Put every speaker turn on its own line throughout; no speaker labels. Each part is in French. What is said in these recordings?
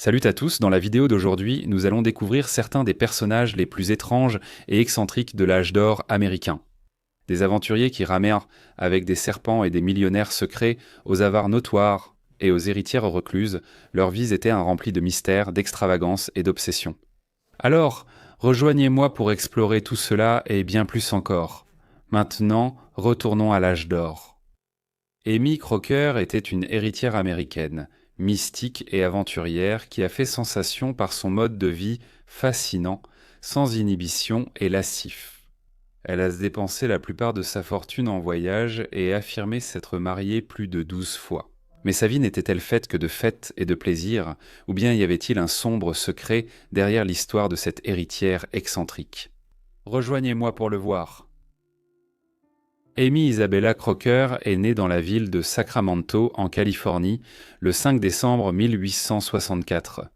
Salut à tous, dans la vidéo d'aujourd'hui, nous allons découvrir certains des personnages les plus étranges et excentriques de l'âge d'or américain. Des aventuriers qui ramèrent avec des serpents et des millionnaires secrets aux avares notoires et aux héritières recluses, leurs vies étaient remplies de mystères, d'extravagances et d'obsessions. Alors, rejoignez-moi pour explorer tout cela et bien plus encore. Maintenant, retournons à l'âge d'or. Amy Crocker était une héritière américaine, mystique et aventurière qui a fait sensation par son mode de vie fascinant, sans inhibition et lascif. Elle a dépensé la plupart de sa fortune en voyage et affirmé s'être mariée plus de 12 fois. Mais sa vie n'était-elle faite que de fêtes et de plaisirs, ou bien y avait-il un sombre secret derrière l'histoire de cette héritière excentrique? Rejoignez-moi pour le voir. Amy Isabella Crocker est née dans la ville de Sacramento, en Californie, le 5 décembre 1864.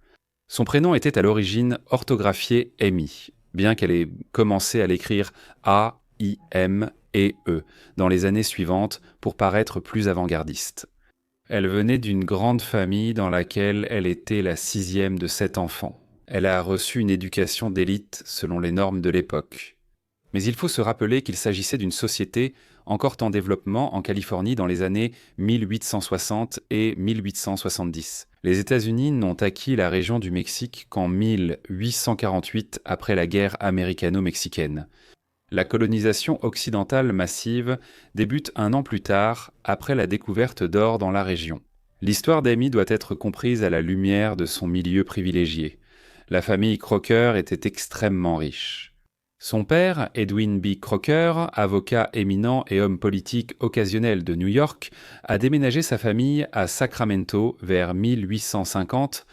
Son prénom était à l'origine orthographié Amy, bien qu'elle ait commencé à l'écrire A-I-M-E dans les années suivantes pour paraître plus avant-gardiste. Elle venait d'une grande famille dans laquelle elle était la 6e de 7 enfants. Elle a reçu une éducation d'élite selon les normes de l'époque. Mais il faut se rappeler qu'il s'agissait d'une société encore en développement en Californie dans les années 1860 et 1870. Les États-Unis n'ont acquis la région du Mexique qu'en 1848 après la guerre américano-mexicaine. La colonisation occidentale massive débute un an plus tard, après la découverte d'or dans la région. L'histoire d'Amy doit être comprise à la lumière de son milieu privilégié. La famille Crocker était extrêmement riche. Son père, Edwin B. Crocker, avocat éminent et homme politique occasionnel de New York, a déménagé sa famille à Sacramento vers 1850,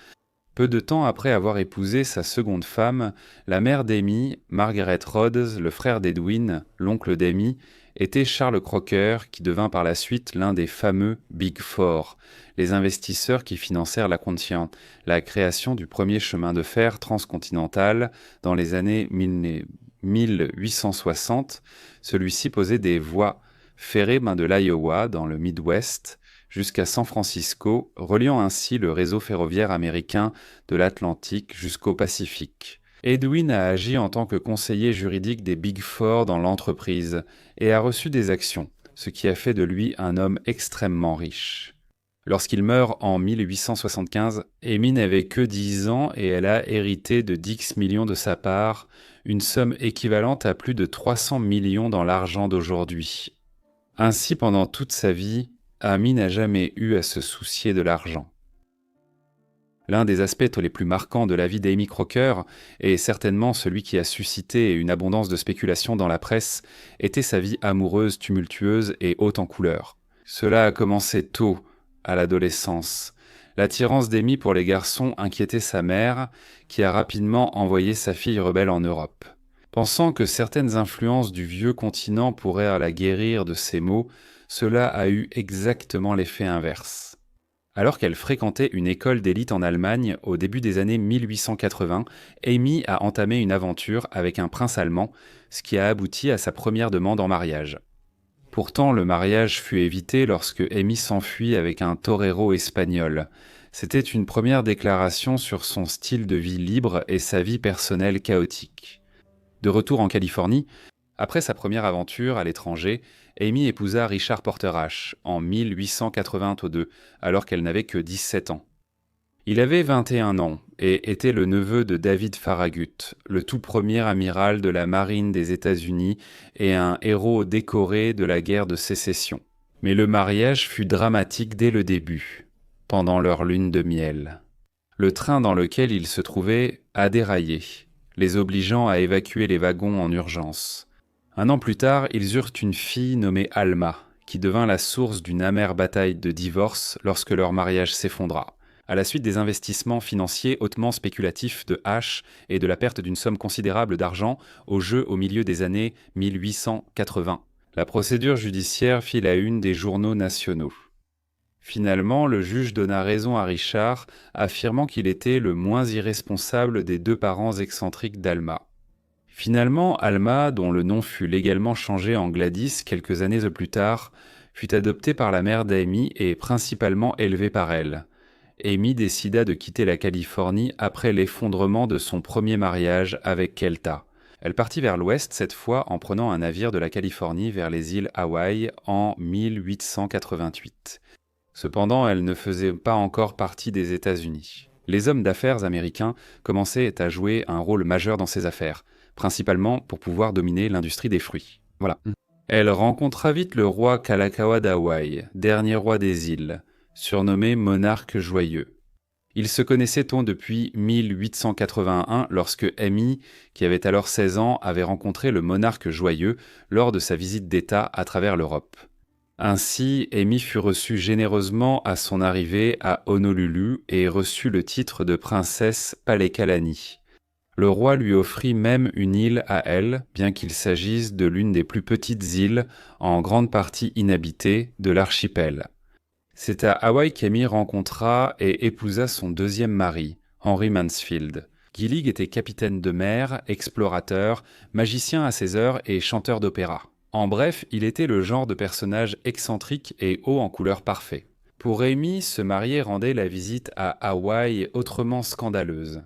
peu de temps après avoir épousé sa seconde femme, la mère d'Amy, Margaret Rhodes, le frère d'Edwin, l'oncle d'Amy, était Charles Crocker, qui devint par la suite l'un des fameux Big Four, les investisseurs qui financèrent la création du premier chemin de fer transcontinental dans les années 1860. Celui-ci posait des voies ferrées de l'Iowa, dans le Midwest, jusqu'à San Francisco, reliant ainsi le réseau ferroviaire américain de l'Atlantique jusqu'au Pacifique. Edwin a agi en tant que conseiller juridique des Big Four dans l'entreprise et a reçu des actions, ce qui a fait de lui un homme extrêmement riche. Lorsqu'il meurt en 1875, Amy n'avait que 10 ans et elle a hérité de 10 millions de sa part, une somme équivalente à plus de 300 millions dans l'argent d'aujourd'hui. Ainsi, pendant toute sa vie, Amy n'a jamais eu à se soucier de l'argent. L'un des aspects les plus marquants de la vie d'Amy Crocker, et certainement celui qui a suscité une abondance de spéculations dans la presse, était sa vie amoureuse tumultueuse et haute en couleurs. Cela a commencé tôt, à l'adolescence. L'attirance d'Amy pour les garçons inquiétait sa mère, qui a rapidement envoyé sa fille rebelle en Europe. Pensant que certaines influences du vieux continent pourraient la guérir de ses maux, cela a eu exactement l'effet inverse. Alors qu'elle fréquentait une école d'élite en Allemagne au début des années 1880, Amy a entamé une aventure avec un prince allemand, ce qui a abouti à sa première demande en mariage. Pourtant, le mariage fut évité lorsque Amy s'enfuit avec un torero espagnol. C'était une première déclaration sur son style de vie libre et sa vie personnelle chaotique. De retour en Californie, après sa première aventure à l'étranger, Amy épousa Richard Porterash en 1882, alors qu'elle n'avait que 17 ans. Il avait 21 ans et était le neveu de David Farragut, le tout premier amiral de la marine des États-Unis et un héros décoré de la guerre de sécession. Mais le mariage fut dramatique dès le début, pendant leur lune de miel. Le train dans lequel ils se trouvaient a déraillé, les obligeant à évacuer les wagons en urgence. Un an plus tard, ils eurent une fille nommée Alma, qui devint la source d'une amère bataille de divorce lorsque leur mariage s'effondra. À la suite des investissements financiers hautement spéculatifs de H et de la perte d'une somme considérable d'argent au jeu au milieu des années 1880, la procédure judiciaire fit la une des journaux nationaux. Finalement, le juge donna raison à Richard, affirmant qu'il était le moins irresponsable des deux parents excentriques d'Alma. Finalement, Alma, dont le nom fut légalement changé en Gladys quelques années plus tard, fut adoptée par la mère d'Amy et principalement élevée par elle. Amy décida de quitter la Californie après l'effondrement de son premier mariage avec Kelta. Elle partit vers l'ouest cette fois en prenant un navire de la Californie vers les îles Hawaï en 1888. Cependant, elle ne faisait pas encore partie des États-Unis. Les hommes d'affaires américains commençaient à jouer un rôle majeur dans ces affaires, principalement pour pouvoir dominer l'industrie des fruits. Voilà. Elle rencontra vite le roi Kalakaua d'Hawaï, dernier roi des îles, surnommé monarque joyeux. Ils se connaissaient depuis 1881 lorsque Amy, qui avait alors 16 ans, avait rencontré le monarque joyeux lors de sa visite d'État à travers l'Europe. Ainsi, Amy fut reçue généreusement à son arrivée à Honolulu et reçut le titre de princesse Palekalani. Le roi lui offrit même une île à elle, bien qu'il s'agisse de l'une des plus petites îles, en grande partie inhabitée, de l'archipel. C'est à Hawaï qu'Amy rencontra et épousa son deuxième mari, Henry Mansfield. Gillig était capitaine de mer, explorateur, magicien à ses heures et chanteur d'opéra. En bref, il était le genre de personnage excentrique et haut en couleur parfait. Pour Amy, se marier rendait la visite à Hawaï autrement scandaleuse.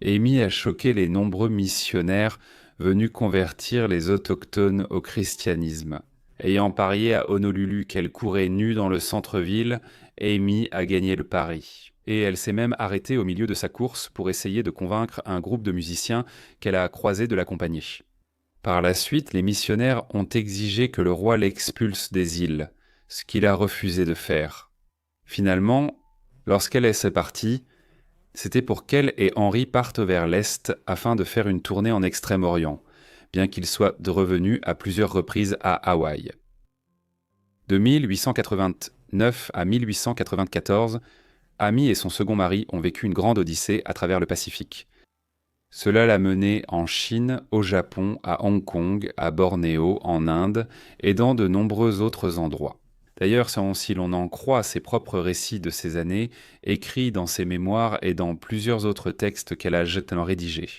Amy a choqué les nombreux missionnaires venus convertir les autochtones au christianisme. Ayant parié à Honolulu qu'elle courait nue dans le centre-ville, Amy a gagné le pari. Et elle s'est même arrêtée au milieu de sa course pour essayer de convaincre un groupe de musiciens qu'elle a croisés de l'accompagner. Par la suite, les missionnaires ont exigé que le roi l'expulse des îles, ce qu'il a refusé de faire. Finalement, lorsqu'elle est partie, c'était pour qu'elle et Henri partent vers l'Est afin de faire une tournée en Extrême-Orient, bien qu'ils soient revenus à plusieurs reprises à Hawaï. De 1889 à 1894, Amy et son second mari ont vécu une grande odyssée à travers le Pacifique. Cela l'a menée en Chine, au Japon, à Hong Kong, à Bornéo, en Inde et dans de nombreux autres endroits. D'ailleurs, si l'on en croit ses propres récits de ces années, écrits dans ses mémoires et dans plusieurs autres textes qu'elle a rédigés.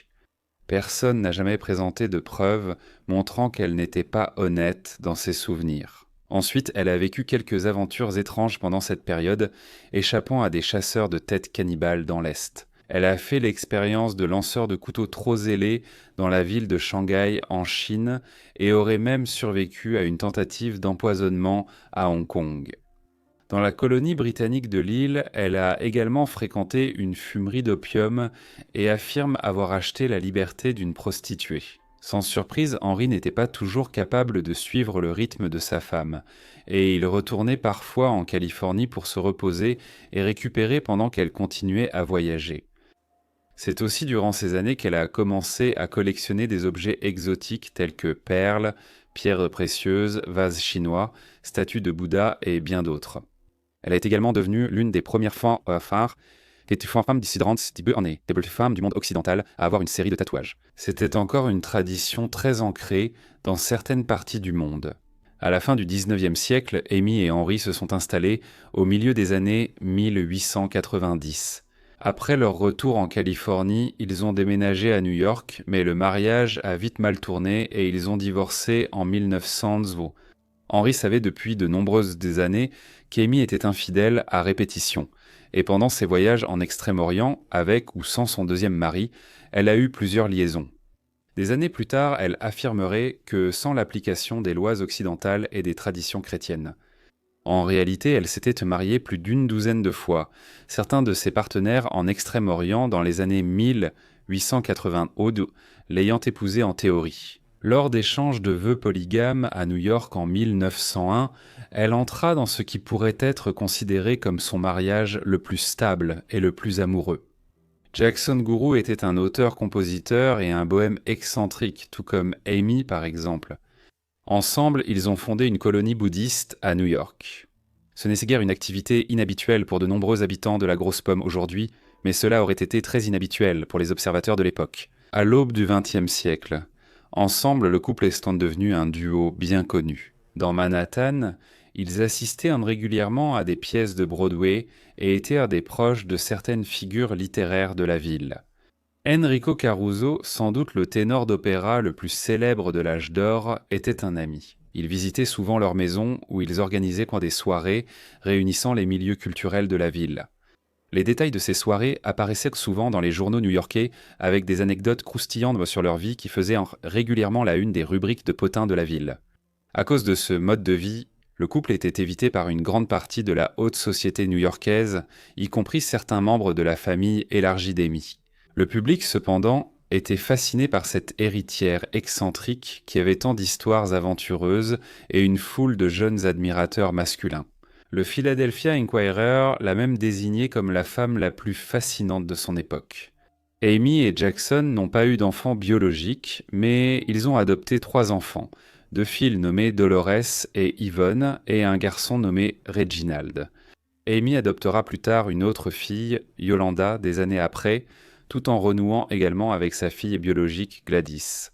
Personne n'a jamais présenté de preuves montrant qu'elle n'était pas honnête dans ses souvenirs. Ensuite, elle a vécu quelques aventures étranges pendant cette période, échappant à des chasseurs de têtes cannibales dans l'Est. Elle a fait l'expérience de lanceurs de couteaux trop zélés dans la ville de Shanghai en Chine et aurait même survécu à une tentative d'empoisonnement à Hong Kong. Dans la colonie britannique de l'île, elle a également fréquenté une fumerie d'opium et affirme avoir acheté la liberté d'une prostituée. Sans surprise, Henry n'était pas toujours capable de suivre le rythme de sa femme, et il retournait parfois en Californie pour se reposer et récupérer pendant qu'elle continuait à voyager. C'est aussi durant ces années qu'elle a commencé à collectionner des objets exotiques tels que perles, pierres précieuses, vases chinois, statues de Bouddha et bien d'autres. Elle est également devenue l'une des premières femmes dissidentes du monde occidental à avoir une série de tatouages. C'était encore une tradition très ancrée dans certaines parties du monde. À la fin du XIXe siècle, Amy et Henry se sont installés au milieu des années 1890. Après leur retour en Californie, ils ont déménagé à New York, mais le mariage a vite mal tourné et ils ont divorcé en 1900. Henry savait depuis de nombreuses années qu'Amy était infidèle à répétition, et pendant ses voyages en Extrême-Orient, avec ou sans son deuxième mari, elle a eu plusieurs liaisons. Des années plus tard, elle affirmerait que sans l'application des lois occidentales et des traditions chrétiennes. En réalité, elle s'était mariée plus d'une douzaine de fois, certains de ses partenaires en Extrême-Orient dans les années 1880 l'ayant épousée en théorie. Lors d'échanges de vœux polygames à New York en 1901, elle entra dans ce qui pourrait être considéré comme son mariage le plus stable et le plus amoureux. Jackson Guru était un auteur-compositeur et un bohème excentrique, tout comme Amy par exemple. Ensemble, ils ont fondé une colonie bouddhiste à New York. Ce n'est guère une activité inhabituelle pour de nombreux habitants de la Grosse Pomme aujourd'hui, mais cela aurait été très inhabituel pour les observateurs de l'époque. À l'aube du XXe siècle, ensemble, le couple est devenu un duo bien connu. Dans Manhattan, ils assistaient régulièrement à des pièces de Broadway et étaient des proches de certaines figures littéraires de la ville. Enrico Caruso, sans doute le ténor d'opéra le plus célèbre de l'âge d'or, était un ami. Ils visitaient souvent leur maison où ils organisaient des soirées réunissant les milieux culturels de la ville. Les détails de ces soirées apparaissaient souvent dans les journaux new-yorkais avec des anecdotes croustillantes sur leur vie qui faisaient régulièrement la une des rubriques de potins de la ville. À cause de ce mode de vie, le couple était évité par une grande partie de la haute société new-yorkaise, y compris certains membres de la famille élargie d'Amy. Le public, cependant, était fasciné par cette héritière excentrique qui avait tant d'histoires aventureuses et une foule de jeunes admirateurs masculins. Le Philadelphia Inquirer l'a même désignée comme la femme la plus fascinante de son époque. Amy et Jackson n'ont pas eu d'enfants biologiques, mais ils ont adopté 3 enfants, 2 filles nommées Dolores et Yvonne et un garçon nommé Reginald. Amy adoptera plus tard une autre fille, Yolanda, des années après, tout en renouant également avec sa fille biologique Gladys.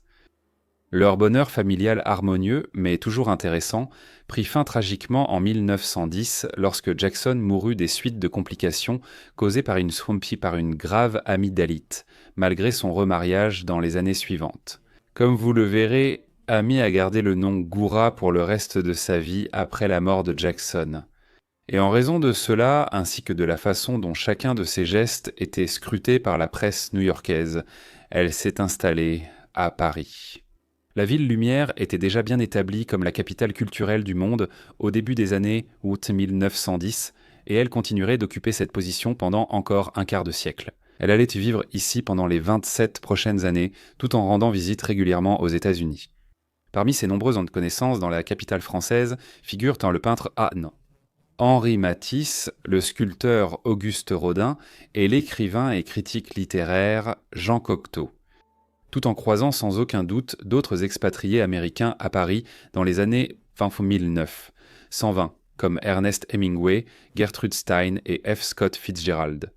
Leur bonheur familial harmonieux, mais toujours intéressant, prit fin tragiquement en 1910 lorsque Jackson mourut des suites de complications causées par une grave amygdalite, malgré son remariage dans les années suivantes. Comme vous le verrez, Amy a gardé le nom Goura pour le reste de sa vie après la mort de Jackson. Et en raison de cela, ainsi que de la façon dont chacun de ses gestes était scruté par la presse new-yorkaise, elle s'est installée à Paris. La ville lumière était déjà bien établie comme la capitale culturelle du monde au début des années août 1910, et elle continuerait d'occuper cette position pendant encore un quart de siècle. Elle allait y vivre ici pendant les 27 prochaines années, tout en rendant visite régulièrement aux États-Unis. Parmi ses nombreuses connaissances dans la capitale française figurent le peintre Henri Matisse, le sculpteur Auguste Rodin et l'écrivain et critique littéraire Jean Cocteau, tout en croisant sans aucun doute d'autres expatriés américains à Paris dans les années 120, comme Ernest Hemingway, Gertrude Stein et F. Scott Fitzgerald.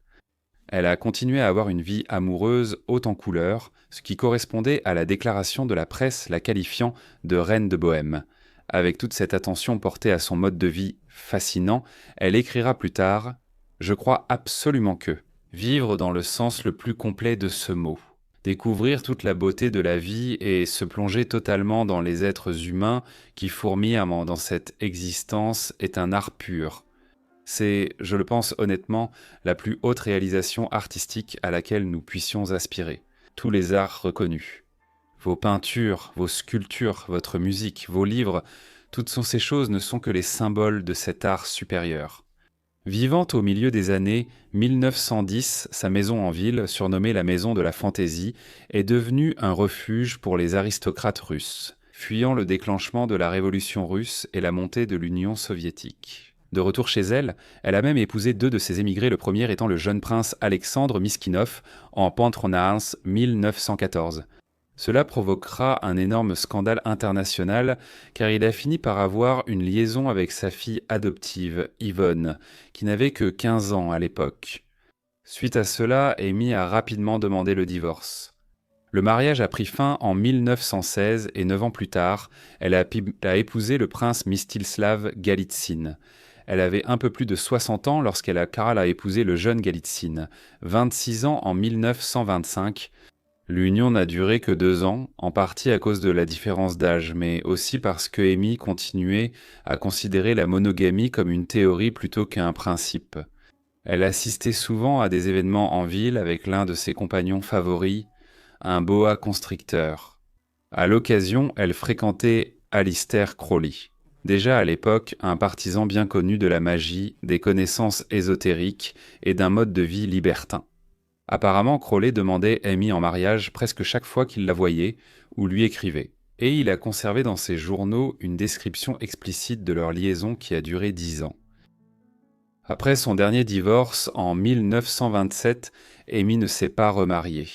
Elle a continué à avoir une vie amoureuse haute en couleurs, ce qui correspondait à la déclaration de la presse la qualifiant de reine de Bohème. Avec toute cette attention portée à son mode de vie fascinant, elle écrira plus tard « Je crois absolument que vivre dans le sens le plus complet de ce mot. Découvrir toute la beauté de la vie et se plonger totalement dans les êtres humains qui fourmillent dans cette existence est un art pur. C'est, je le pense honnêtement, la plus haute réalisation artistique à laquelle nous puissions aspirer. Tous les arts reconnus. Vos peintures, vos sculptures, votre musique, vos livres, toutes ces choses ne sont que les symboles de cet art supérieur. » Vivant au milieu des années 1910, sa maison en ville, surnommée la Maison de la Fantaisie, est devenue un refuge pour les aristocrates russes, fuyant le déclenchement de la révolution russe et la montée de l'Union soviétique. De retour chez elle, elle a même épousé 2 de ses émigrés, le premier étant le jeune prince Alexandre Miskinov en Patronage 1914. Cela provoquera un énorme scandale international car il a fini par avoir une liaison avec sa fille adoptive, Yvonne, qui n'avait que 15 ans à l'époque. Suite à cela, Amy a rapidement demandé le divorce. Le mariage a pris fin en 1916 et 9 ans plus tard, elle a épousé le prince Mstislav Galitzine. Elle avait un peu plus de 60 ans Karl a épousé le jeune Galitzine, 26 ans en 1925. L'union n'a duré que 2 ans, en partie à cause de la différence d'âge, mais aussi parce que Amy continuait à considérer la monogamie comme une théorie plutôt qu'un principe. Elle assistait souvent à des événements en ville avec l'un de ses compagnons favoris, un boa constricteur. À l'occasion, elle fréquentait Aleister Crowley, déjà à l'époque un partisan bien connu de la magie, des connaissances ésotériques et d'un mode de vie libertin. Apparemment, Crowley demandait Amy en mariage presque chaque fois qu'il la voyait ou lui écrivait. Et il a conservé dans ses journaux une description explicite de leur liaison qui a duré 10 ans. Après son dernier divorce, en 1927, Amy ne s'est pas remariée.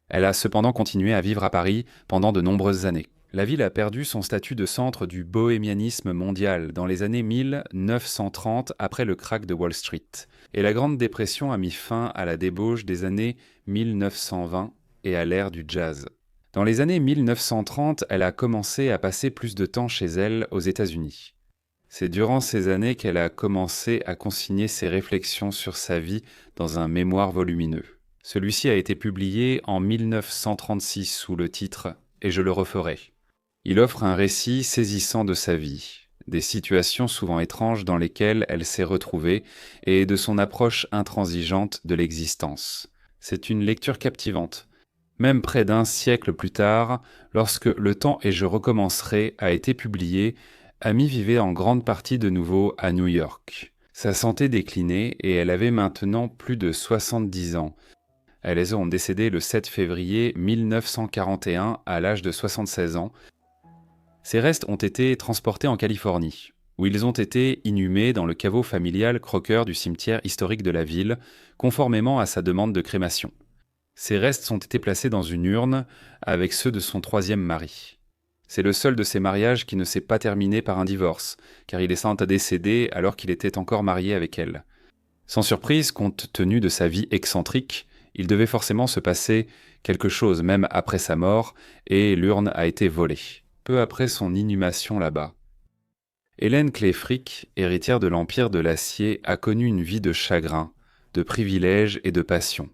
Elle a cependant continué à vivre à Paris pendant de nombreuses années. La ville a perdu son statut de centre du bohémianisme mondial dans les années 1930 après le krach de Wall Street. Et la Grande Dépression a mis fin à la débauche des années 1920 et à l'ère du jazz. Dans les années 1930, elle a commencé à passer plus de temps chez elle aux États-Unis. C'est durant ces années qu'elle a commencé à consigner ses réflexions sur sa vie dans un mémoire volumineux. Celui-ci a été publié en 1936 sous le titre « Et je le referai ». Il offre un récit saisissant de sa vie, des situations souvent étranges dans lesquelles elle s'est retrouvée et de son approche intransigeante de l'existence. C'est une lecture captivante. Même près d'un siècle plus tard, lorsque Le temps et je recommencerai a été publié, Amy vivait en grande partie de nouveau à New York. Sa santé déclinait et elle avait maintenant plus de 70 ans. Elles ont décédé le 7 février 1941 à l'âge de 76 ans. Ses restes ont été transportés en Californie, où ils ont été inhumés dans le caveau familial Crocker du cimetière historique de la ville, conformément à sa demande de crémation. Ses restes ont été placés dans une urne avec ceux de son troisième mari. C'est le seul de ces mariages qui ne s'est pas terminé par un divorce, car il est décédé alors qu'il était encore marié avec elle. Sans surprise, compte tenu de sa vie excentrique, il devait forcément se passer quelque chose même après sa mort, et l'urne a été volée, peu après son inhumation là-bas. Hélène Clay Frick, héritière de l'Empire de l'Acier, a connu une vie de chagrin, de privilèges et de passion.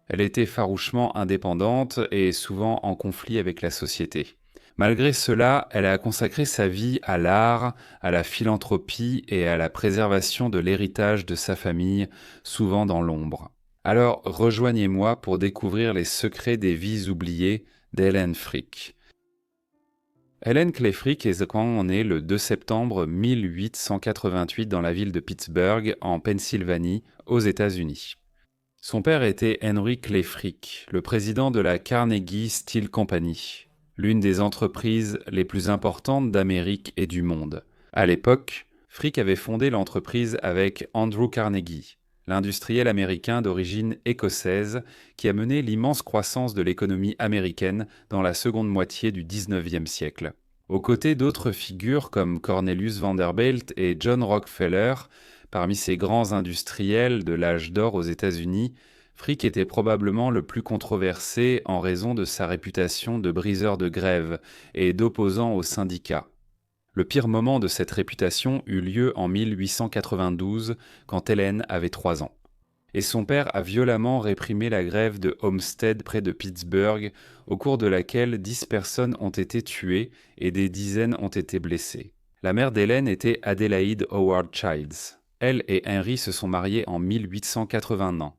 Elle était farouchement indépendante et souvent en conflit avec la société. Malgré cela, elle a consacré sa vie à l'art, à la philanthropie et à la préservation de l'héritage de sa famille, souvent dans l'ombre. Alors rejoignez-moi pour découvrir les secrets des vies oubliées d'Hélène Frick. Hélène Clay Frick est née le 2 septembre 1888 dans la ville de Pittsburgh, en Pennsylvanie, aux États-Unis. Son père était Henry Clay Frick, le président de la Carnegie Steel Company, l'une des entreprises les plus importantes d'Amérique et du monde. À l'époque, Frick avait fondé l'entreprise avec Andrew Carnegie, l'industriel américain d'origine écossaise qui a mené l'immense croissance de l'économie américaine dans la seconde moitié du XIXe siècle. Aux côtés d'autres figures comme Cornelius Vanderbilt et John Rockefeller, parmi ces grands industriels de l'âge d'or aux États-Unis, Frick était probablement le plus controversé en raison de sa réputation de briseur de grève et d'opposant aux syndicats. Le pire moment de cette réputation eut lieu en 1892, quand Hélène avait 3 ans. Et son père a violemment réprimé la grève de Homestead près de Pittsburgh, au cours de laquelle 10 personnes ont été tuées et des dizaines ont été blessées. La mère d'Hélène était Adelaide Howard Childs. Elle et Henry se sont mariés en 1881.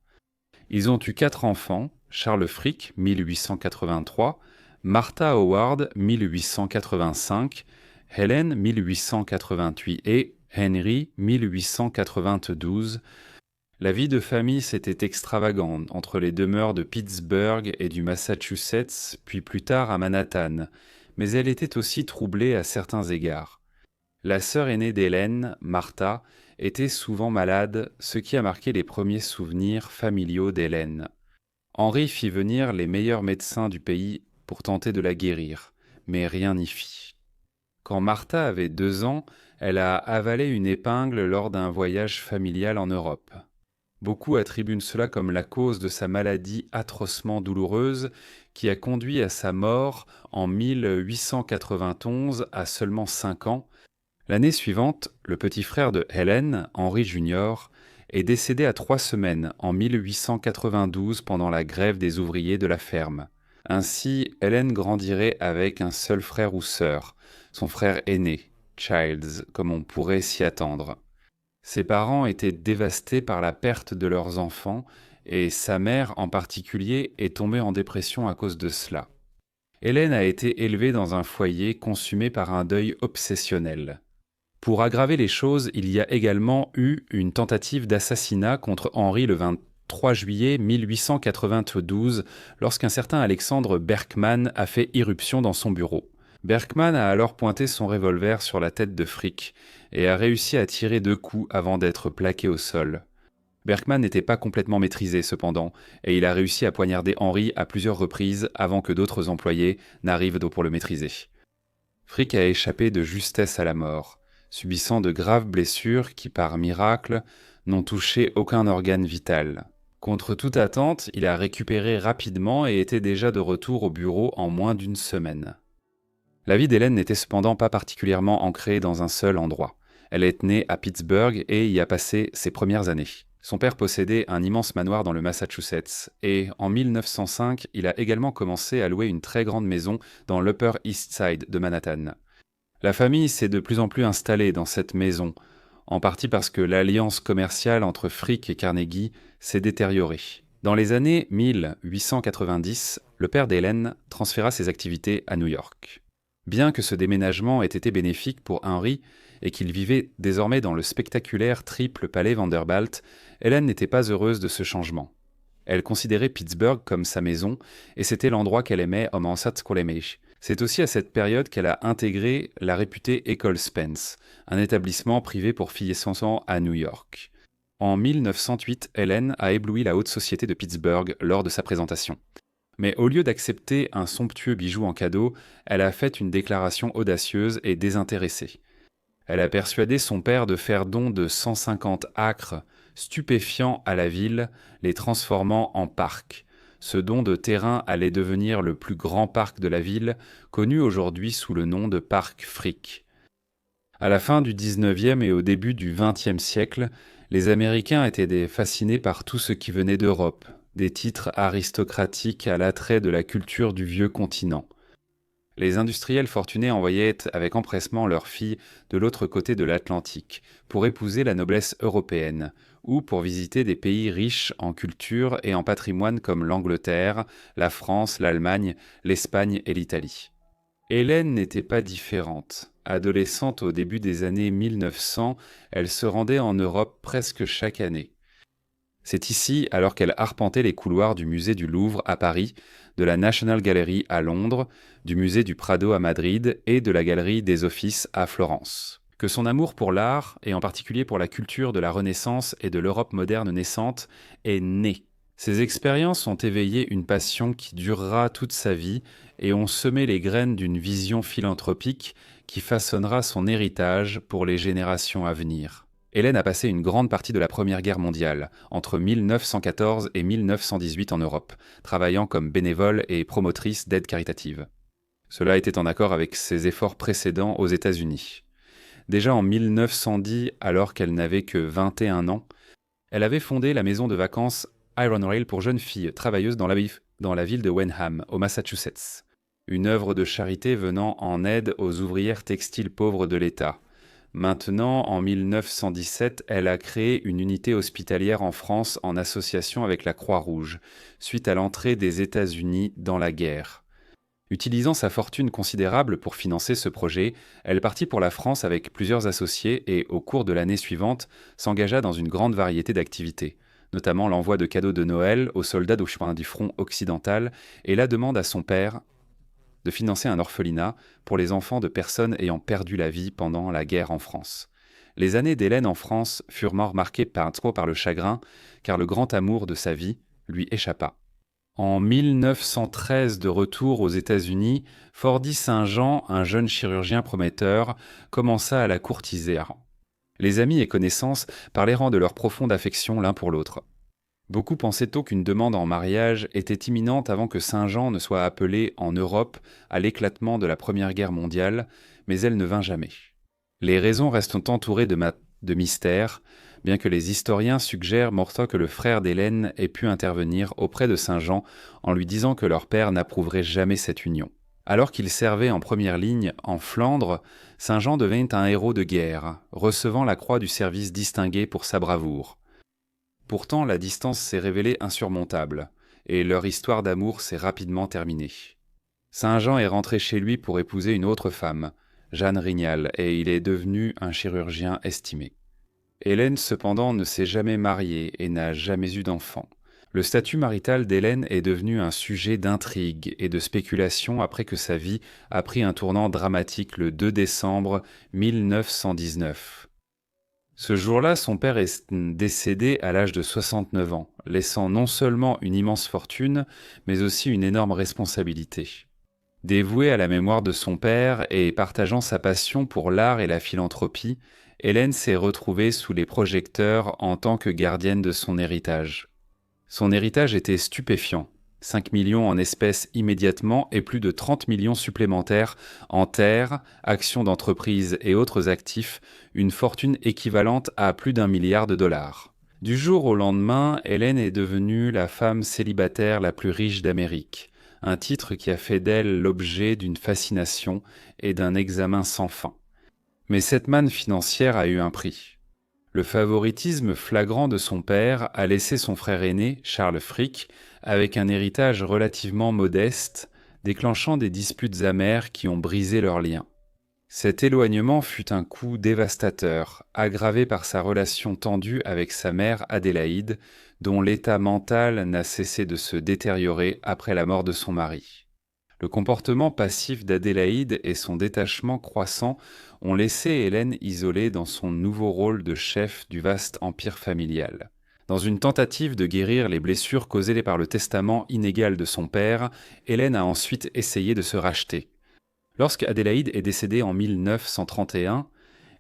Ils ont eu 4 enfants, Charles Frick, 1883, Martha Howard, 1885, Helen, 1888 et Henry, 1892. La vie de famille s'était extravagante entre les demeures de Pittsburgh et du Massachusetts, puis plus tard à Manhattan, mais elle était aussi troublée à certains égards. La sœur aînée d'Hélène, Martha, était souvent malade, ce qui a marqué les premiers souvenirs familiaux d'Hélène. Henry fit venir les meilleurs médecins du pays pour tenter de la guérir, mais rien n'y fit. Quand Martha avait 2 ans, elle a avalé une épingle lors d'un voyage familial en Europe. Beaucoup attribuent cela comme la cause de sa maladie atrocement douloureuse qui a conduit à sa mort en 1891 à seulement 5 ans. L'année suivante, le petit frère de Hélène, Henry Jr., est décédé à 3 semaines en 1892 pendant la grève des ouvriers de la ferme. Ainsi, Hélène grandirait avec un seul frère ou sœur, son frère aîné, Childs, comme on pourrait s'y attendre. Ses parents étaient dévastés par la perte de leurs enfants et sa mère en particulier est tombée en dépression à cause de cela. Hélène a été élevée dans un foyer consumé par un deuil obsessionnel. Pour aggraver les choses, il y a également eu une tentative d'assassinat contre Henry le 23 juillet 1892 lorsqu'un certain Alexandre Berkman a fait irruption dans son bureau. Berkman a alors pointé son revolver sur la tête de Frick et a réussi à tirer 2 coups avant d'être plaqué au sol. Berkman n'était pas complètement maîtrisé cependant, et il a réussi à poignarder Henry à plusieurs reprises avant que d'autres employés n'arrivent pour le maîtriser. Frick a échappé de justesse à la mort, subissant de graves blessures qui, par miracle, n'ont touché aucun organe vital. Contre toute attente, il a récupéré rapidement et était déjà de retour au bureau en moins d'1 semaine. La vie d'Hélène n'était cependant pas particulièrement ancrée dans un seul endroit. Elle est née à Pittsburgh et y a passé ses premières années. Son père possédait un immense manoir dans le Massachusetts et en 1905, il a également commencé à louer une très grande maison dans l'Upper East Side de Manhattan. La famille s'est de plus en plus installée dans cette maison, en partie parce que l'alliance commerciale entre Frick et Carnegie s'est détériorée. Dans les années 1890, le père d'Hélène transféra ses activités à New York. Bien que ce déménagement ait été bénéfique pour Henry et qu'il vivait désormais dans le spectaculaire triple palais Vanderbilt, Hélène n'était pas heureuse de ce changement. Elle considérait Pittsburgh comme sa maison et c'était l'endroit qu'elle aimait au Mansard-Scolemage. C'est aussi à cette période qu'elle a intégré la réputée École Spence, un établissement privé pour filles et enfants à New York. En 1908, Hélène a ébloui la haute société de Pittsburgh lors de sa présentation. Mais au lieu d'accepter un somptueux bijou en cadeau, elle a fait une déclaration audacieuse et désintéressée. Elle a persuadé son père de faire don de 150 acres stupéfiants à la ville, les transformant en parc. Ce don de terrain allait devenir le plus grand parc de la ville, connu aujourd'hui sous le nom de parc Frick. À la fin du 19e et au début du 20e siècle, les Américains étaient fascinés par tout ce qui venait d'Europe, des titres aristocratiques à l'attrait de la culture du vieux continent. Les industriels fortunés envoyaient avec empressement leurs filles de l'autre côté de l'Atlantique pour épouser la noblesse européenne ou pour visiter des pays riches en culture et en patrimoine comme l'Angleterre, la France, l'Allemagne, l'Espagne et l'Italie. Hélène n'était pas différente. Adolescente au début des années 1900, elle se rendait en Europe presque chaque année. C'est ici, alors qu'elle arpentait les couloirs du musée du Louvre à Paris, de la National Gallery à Londres, du musée du Prado à Madrid et de la Galerie des Offices à Florence, que son amour pour l'art, et en particulier pour la culture de la Renaissance et de l'Europe moderne naissante, est né. Ces expériences ont éveillé une passion qui durera toute sa vie et ont semé les graines d'une vision philanthropique qui façonnera son héritage pour les générations à venir. Hélène a passé une grande partie de la Première Guerre mondiale, entre 1914 et 1918 en Europe, travaillant comme bénévole et promotrice d'aide caritative. Cela était en accord avec ses efforts précédents aux États-Unis. Déjà en 1910, alors qu'elle n'avait que 21 ans, elle avait fondé la maison de vacances Iron Rail pour jeunes filles travailleuses dans la ville de Wenham, au Massachusetts. Une œuvre de charité venant en aide aux ouvrières textiles pauvres de l'État. Maintenant, en 1917, elle a créé une unité hospitalière en France en association avec la Croix-Rouge, suite à l'entrée des États-Unis dans la guerre. Utilisant sa fortune considérable pour financer ce projet, elle partit pour la France avec plusieurs associés et, au cours de l'année suivante, s'engagea dans une grande variété d'activités, notamment l'envoi de cadeaux de Noël aux soldats du front occidental et la demande à son père de financer un orphelinat pour les enfants de personnes ayant perdu la vie pendant la guerre en France. Les années d'Hélène en France furent marquées par le chagrin, car le grand amour de sa vie lui échappa. En 1913, de retour aux États-Unis, Fordy Saint-Jean, un jeune chirurgien prometteur, commença à la courtiser. Les amis et connaissances parlèrent de leur profonde affection l'un pour l'autre. Beaucoup pensaient tôt qu'une demande en mariage était imminente avant que Saint-Jean ne soit appelé en Europe à l'éclatement de la Première Guerre mondiale, mais elle ne vint jamais. Les raisons restent entourées de mystères, bien que les historiens suggèrent morceau que le frère d'Hélène ait pu intervenir auprès de Saint-Jean en lui disant que leur père n'approuverait jamais cette union. Alors qu'il servait en première ligne en Flandre, Saint-Jean devint un héros de guerre, recevant la croix du service distingué pour sa bravoure. Pourtant, la distance s'est révélée insurmontable, et leur histoire d'amour s'est rapidement terminée. Saint-Jean est rentré chez lui pour épouser une autre femme, Jeanne Rignal, et il est devenu un chirurgien estimé. Hélène, cependant, ne s'est jamais mariée et n'a jamais eu d'enfant. Le statut marital d'Hélène est devenu un sujet d'intrigue et de spéculation après que sa vie a pris un tournant dramatique le 2 décembre 1919. Ce jour-là, son père est décédé à l'âge de 69 ans, laissant non seulement une immense fortune, mais aussi une énorme responsabilité. Dévouée à la mémoire de son père et partageant sa passion pour l'art et la philanthropie, Hélène s'est retrouvée sous les projecteurs en tant que gardienne de son héritage. Son héritage était stupéfiant. 5 millions en espèces immédiatement et plus de 30 millions supplémentaires en terres, actions d'entreprise et autres actifs, une fortune équivalente à plus d'1 milliard de dollars. Du jour au lendemain, Hélène est devenue la femme célibataire la plus riche d'Amérique. un titre qui a fait d'elle l'objet d'une fascination et d'un examen sans fin. Mais cette manne financière a eu un prix. Le favoritisme flagrant de son père a laissé son frère aîné, Charles Frick, avec un héritage relativement modeste, déclenchant des disputes amères qui ont brisé leurs liens. Cet éloignement fut un coup dévastateur, aggravé par sa relation tendue avec sa mère Adélaïde, dont l'état mental n'a cessé de se détériorer après la mort de son mari. Le comportement passif d'Adélaïde et son détachement croissant ont laissé Hélène isolée dans son nouveau rôle de chef du vaste empire familial. Dans une tentative de guérir les blessures causées par le testament inégal de son père, Hélène a ensuite essayé de se racheter. Lorsque Adélaïde est décédée en 1931,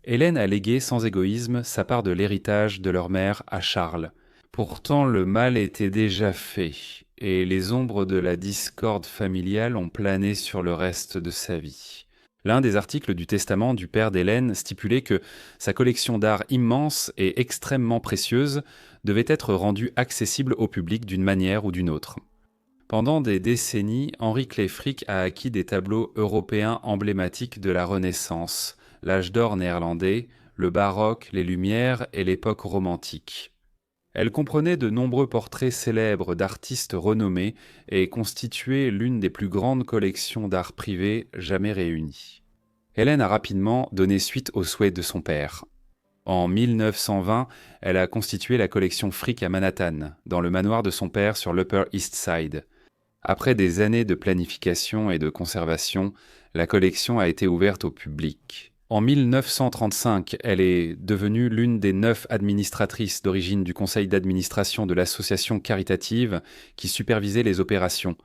Hélène a légué sans égoïsme sa part de l'héritage de leur mère à Charles. Pourtant, le mal était déjà fait, et les ombres de la discorde familiale ont plané sur le reste de sa vie. L'un des articles du testament du père d'Hélène stipulait que sa collection d'art immense et extrêmement précieuse devait être rendue accessible au public d'une manière ou d'une autre. Pendant des décennies, Henri Clefrick a acquis des tableaux européens emblématiques de la Renaissance, l'âge d'or néerlandais, le baroque, les Lumières et l'époque romantique. Elle comprenait de nombreux portraits célèbres d'artistes renommés et constituait l'une des plus grandes collections d'art privé jamais réunies. Hélène a rapidement donné suite aux souhaits de son père. En 1920, elle a constitué la collection Frick à Manhattan, dans le manoir de son père sur l'Upper East Side. Après des années de planification et de conservation, la collection a été ouverte au public. En 1935, elle est devenue l'une des 9 administratrices d'origine du conseil d'administration de l'association caritative qui supervisait les opérations,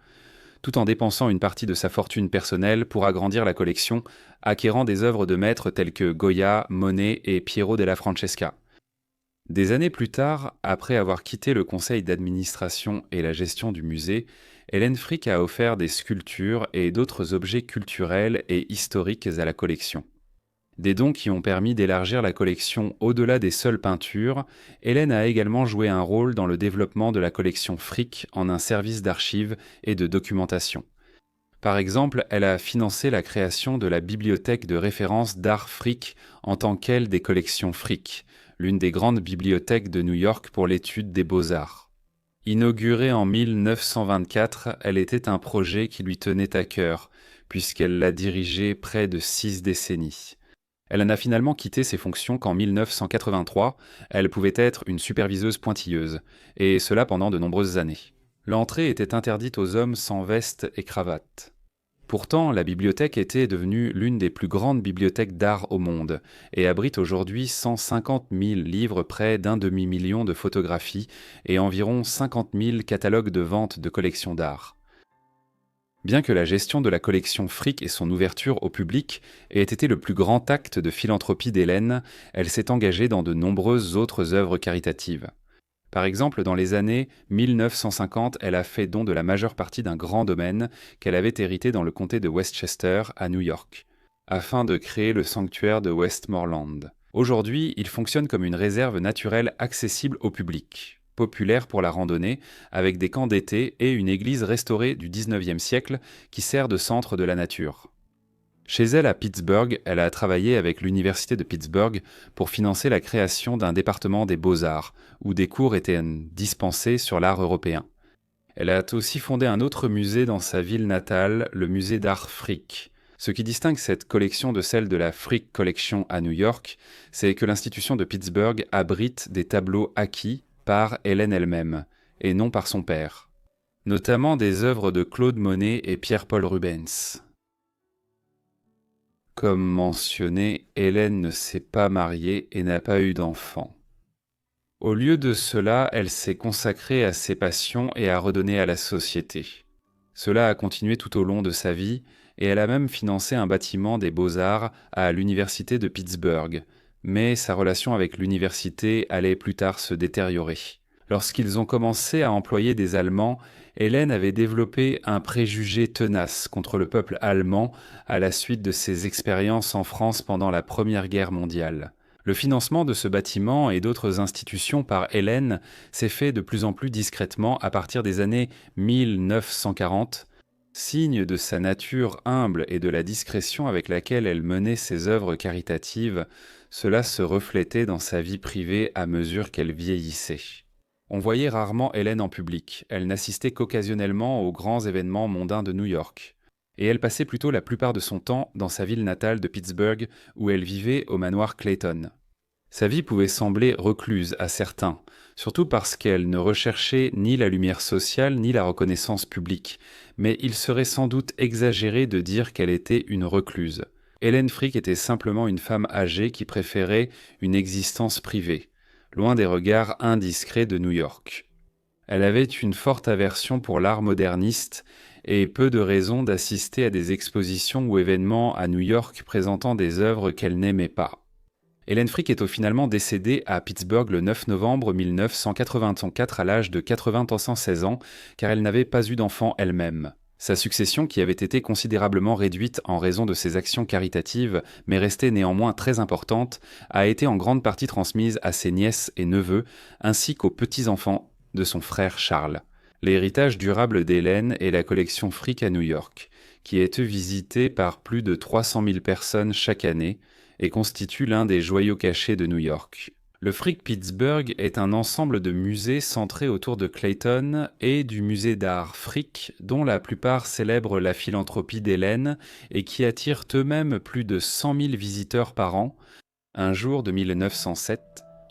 tout en dépensant une partie de sa fortune personnelle pour agrandir la collection, acquérant des œuvres de maîtres telles que Goya, Monet et Piero della Francesca. Des années plus tard, après avoir quitté le conseil d'administration et la gestion du musée, Hélène Frick a offert des sculptures et d'autres objets culturels et historiques à la collection. Des dons qui ont permis d'élargir la collection au-delà des seules peintures, Hélène a également joué un rôle dans le développement de la collection Frick en un service d'archives et de documentation. Par exemple, elle a financé la création de la bibliothèque de référence d'art Frick en tant qu'aile des collections Frick, l'une des grandes bibliothèques de New York pour l'étude des beaux-arts. Inaugurée en 1924, elle était un projet qui lui tenait à cœur, puisqu'elle l'a dirigé près de 6 décennies. Elle n'a finalement quitté ses fonctions qu'en 1983, elle pouvait être une superviseuse pointilleuse, et cela pendant de nombreuses années. L'entrée était interdite aux hommes sans veste et cravate. Pourtant, la bibliothèque était devenue l'une des plus grandes bibliothèques d'art au monde et abrite aujourd'hui 150 000 livres, près d'1 demi-million de photographies et environ 50 000 catalogues de vente de collections d'art. Bien que la gestion de la collection Frick et son ouverture au public ait été le plus grand acte de philanthropie d'Hélène, elle s'est engagée dans de nombreuses autres œuvres caritatives. Par exemple, dans les années 1950, elle a fait don de la majeure partie d'un grand domaine qu'elle avait hérité dans le comté de Westchester, à New York, afin de créer le sanctuaire de Westmoreland. Aujourd'hui, il fonctionne comme une réserve naturelle accessible au public, populaire pour la randonnée, avec des camps d'été et une église restaurée du XIXe siècle qui sert de centre de la nature. Chez elle, à Pittsburgh, elle a travaillé avec l'Université de Pittsburgh pour financer la création d'un département des beaux-arts, où des cours étaient dispensés sur l'art européen. Elle a aussi fondé un autre musée dans sa ville natale, le musée d'art Frick. Ce qui distingue cette collection de celle de la Frick Collection à New York, c'est que l'institution de Pittsburgh abrite des tableaux acquis par Hélène elle-même, et non par son père. Notamment des œuvres de Claude Monet et Pierre-Paul Rubens. Comme mentionné, Hélène ne s'est pas mariée et n'a pas eu d'enfant. Au lieu de cela, elle s'est consacrée à ses passions et a redonné à la société. Cela a continué tout au long de sa vie et elle a même financé un bâtiment des beaux-arts à l'université de Pittsburgh, mais sa relation avec l'université allait plus tard se détériorer. Lorsqu'ils ont commencé à employer des Allemands, Hélène avait développé un préjugé tenace contre le peuple allemand à la suite de ses expériences en France pendant la Première Guerre mondiale. Le financement de ce bâtiment et d'autres institutions par Hélène s'est fait de plus en plus discrètement à partir des années 1940. Signe de sa nature humble et de la discrétion avec laquelle elle menait ses œuvres caritatives, cela se reflétait dans sa vie privée à mesure qu'elle vieillissait. On voyait rarement Hélène en public, elle n'assistait qu'occasionnellement aux grands événements mondains de New York. Et elle passait plutôt la plupart de son temps dans sa ville natale de Pittsburgh, où elle vivait au manoir Clayton. Sa vie pouvait sembler recluse à certains, surtout parce qu'elle ne recherchait ni la lumière sociale ni la reconnaissance publique, mais il serait sans doute exagéré de dire qu'elle était une recluse. Hélène Frick était simplement une femme âgée qui préférait une existence privée, loin des regards indiscrets de New York. Elle avait une forte aversion pour l'art moderniste et peu de raisons d'assister à des expositions ou événements à New York présentant des œuvres qu'elle n'aimait pas. Hélène Frick est finalement décédée à Pittsburgh le 9 novembre 1984 à l'âge de 96 ans, car elle n'avait pas eu d'enfant elle-même. Sa succession, qui avait été considérablement réduite en raison de ses actions caritatives, mais restée néanmoins très importante, a été en grande partie transmise à ses nièces et neveux, ainsi qu'aux petits-enfants de son frère Charles. L'héritage durable d'Hélène est la collection Frick à New York, qui est visitée par plus de 300 000 personnes chaque année, et constitue l'un des joyaux cachés de New York. Le Frick Pittsburgh est un ensemble de musées centrés autour de Clayton et du musée d'art Frick, dont la plupart célèbrent la philanthropie d'Hélène et qui attirent eux-mêmes plus de 100 000 visiteurs par an. Un jour de 1907,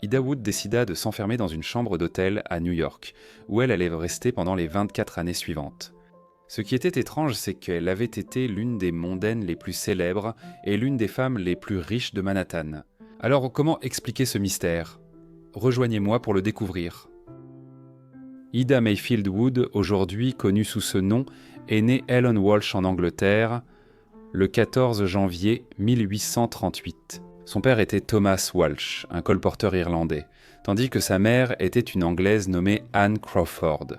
Ida Wood décida de s'enfermer dans une chambre d'hôtel à New York, où elle allait rester pendant les 24 années suivantes. Ce qui était étrange, c'est qu'elle avait été l'une des mondaines les plus célèbres et l'une des femmes les plus riches de Manhattan. Alors comment expliquer ce mystère ? Rejoignez-moi pour le découvrir. Ida Mayfield Wood, aujourd'hui connue sous ce nom, est née Ellen Walsh en Angleterre le 14 janvier 1838. Son père était Thomas Walsh, un colporteur irlandais, tandis que sa mère était une Anglaise nommée Anne Crawford.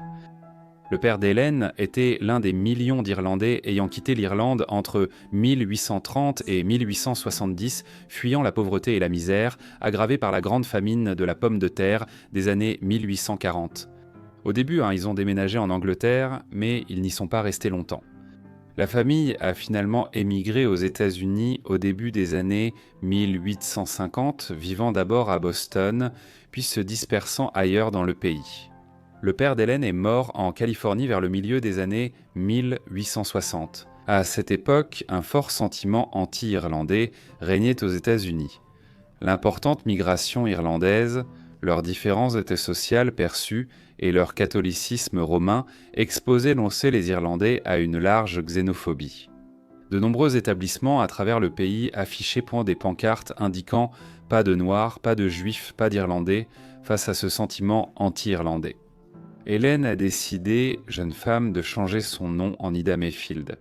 Le père d'Hélène était l'un des millions d'Irlandais ayant quitté l'Irlande entre 1830 et 1870, fuyant la pauvreté et la misère, aggravée par la grande famine de la pomme de terre des années 1840. Au début, ils ont déménagé en Angleterre, mais ils n'y sont pas restés longtemps. La famille a finalement émigré aux États-Unis au début des années 1850, vivant d'abord à Boston, puis se dispersant ailleurs dans le pays. Le père d'Hélène est mort en Californie vers le milieu des années 1860. À cette époque, un fort sentiment anti-irlandais régnait aux États-Unis. L'importante migration irlandaise, leurs différences sociales perçues et leur catholicisme romain exposaient les Irlandais à une large xénophobie. De nombreux établissements à travers le pays affichaient des pancartes indiquant « pas de Noirs, pas de Juifs, pas d'Irlandais » face à ce sentiment anti-irlandais. Hélène a décidé, jeune femme, de changer son nom en Ida Mayfield.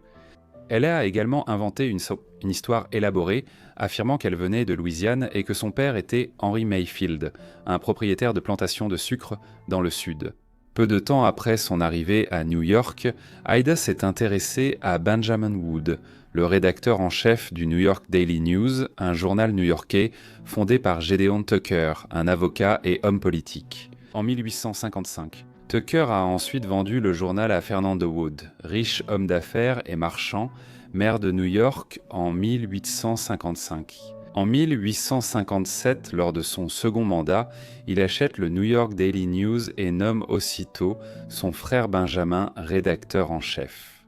Elle a également inventé une histoire élaborée, affirmant qu'elle venait de Louisiane et que son père était Henry Mayfield, un propriétaire de plantations de sucre dans le sud. Peu de temps après son arrivée à New York, Ida s'est intéressée à Benjamin Wood, le rédacteur en chef du New York Daily News, un journal new-yorkais fondé par Gédéon Tucker, un avocat et homme politique, en 1855. Tucker a ensuite vendu le journal à Fernando Wood, riche homme d'affaires et marchand, maire de New York en 1855. En 1857, lors de son second mandat, il achète le New York Daily News et nomme aussitôt son frère Benjamin rédacteur en chef.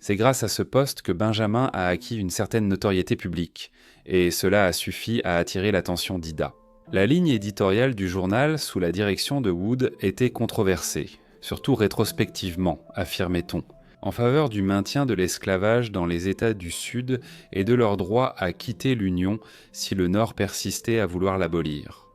C'est grâce à ce poste que Benjamin a acquis une certaine notoriété publique, et cela a suffi à attirer l'attention d'Ida. La ligne éditoriale du journal, sous la direction de Wood, était controversée, surtout rétrospectivement, affirmait-on, en faveur du maintien de l'esclavage dans les États du Sud et de leur droit à quitter l'Union si le Nord persistait à vouloir l'abolir.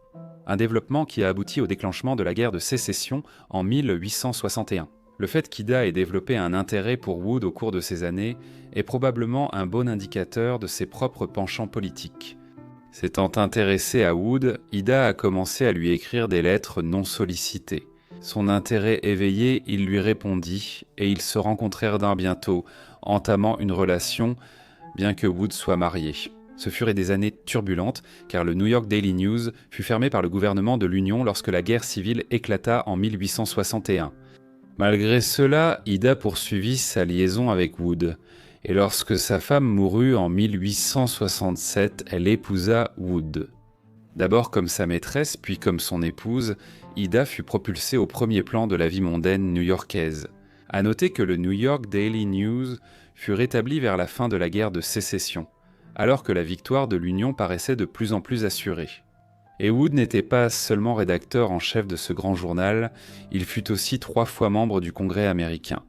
Un développement qui a abouti au déclenchement de la guerre de sécession en 1861. Le fait qu'Ida ait développé un intérêt pour Wood au cours de ces années est probablement un bon indicateur de ses propres penchants politiques. S'étant intéressée à Wood, Ida a commencé à lui écrire des lettres non sollicitées. Son intérêt éveillé, il lui répondit, et ils se rencontrèrent d'un bientôt, entamant une relation, bien que Wood soit marié. Ce furent des années turbulentes, car le New York Daily News fut fermé par le gouvernement de l'Union lorsque la guerre civile éclata en 1861. Malgré cela, Ida poursuivit sa liaison avec Wood, et lorsque sa femme mourut en 1867, elle épousa Wood. D'abord comme sa maîtresse, puis comme son épouse, Ida fut propulsée au premier plan de la vie mondaine new-yorkaise. À noter que le New York Daily News fut rétabli vers la fin de la guerre de sécession, alors que la victoire de l'Union paraissait de plus en plus assurée. Et Wood n'était pas seulement rédacteur en chef de ce grand journal, il fut aussi 3 fois membre du Congrès américain.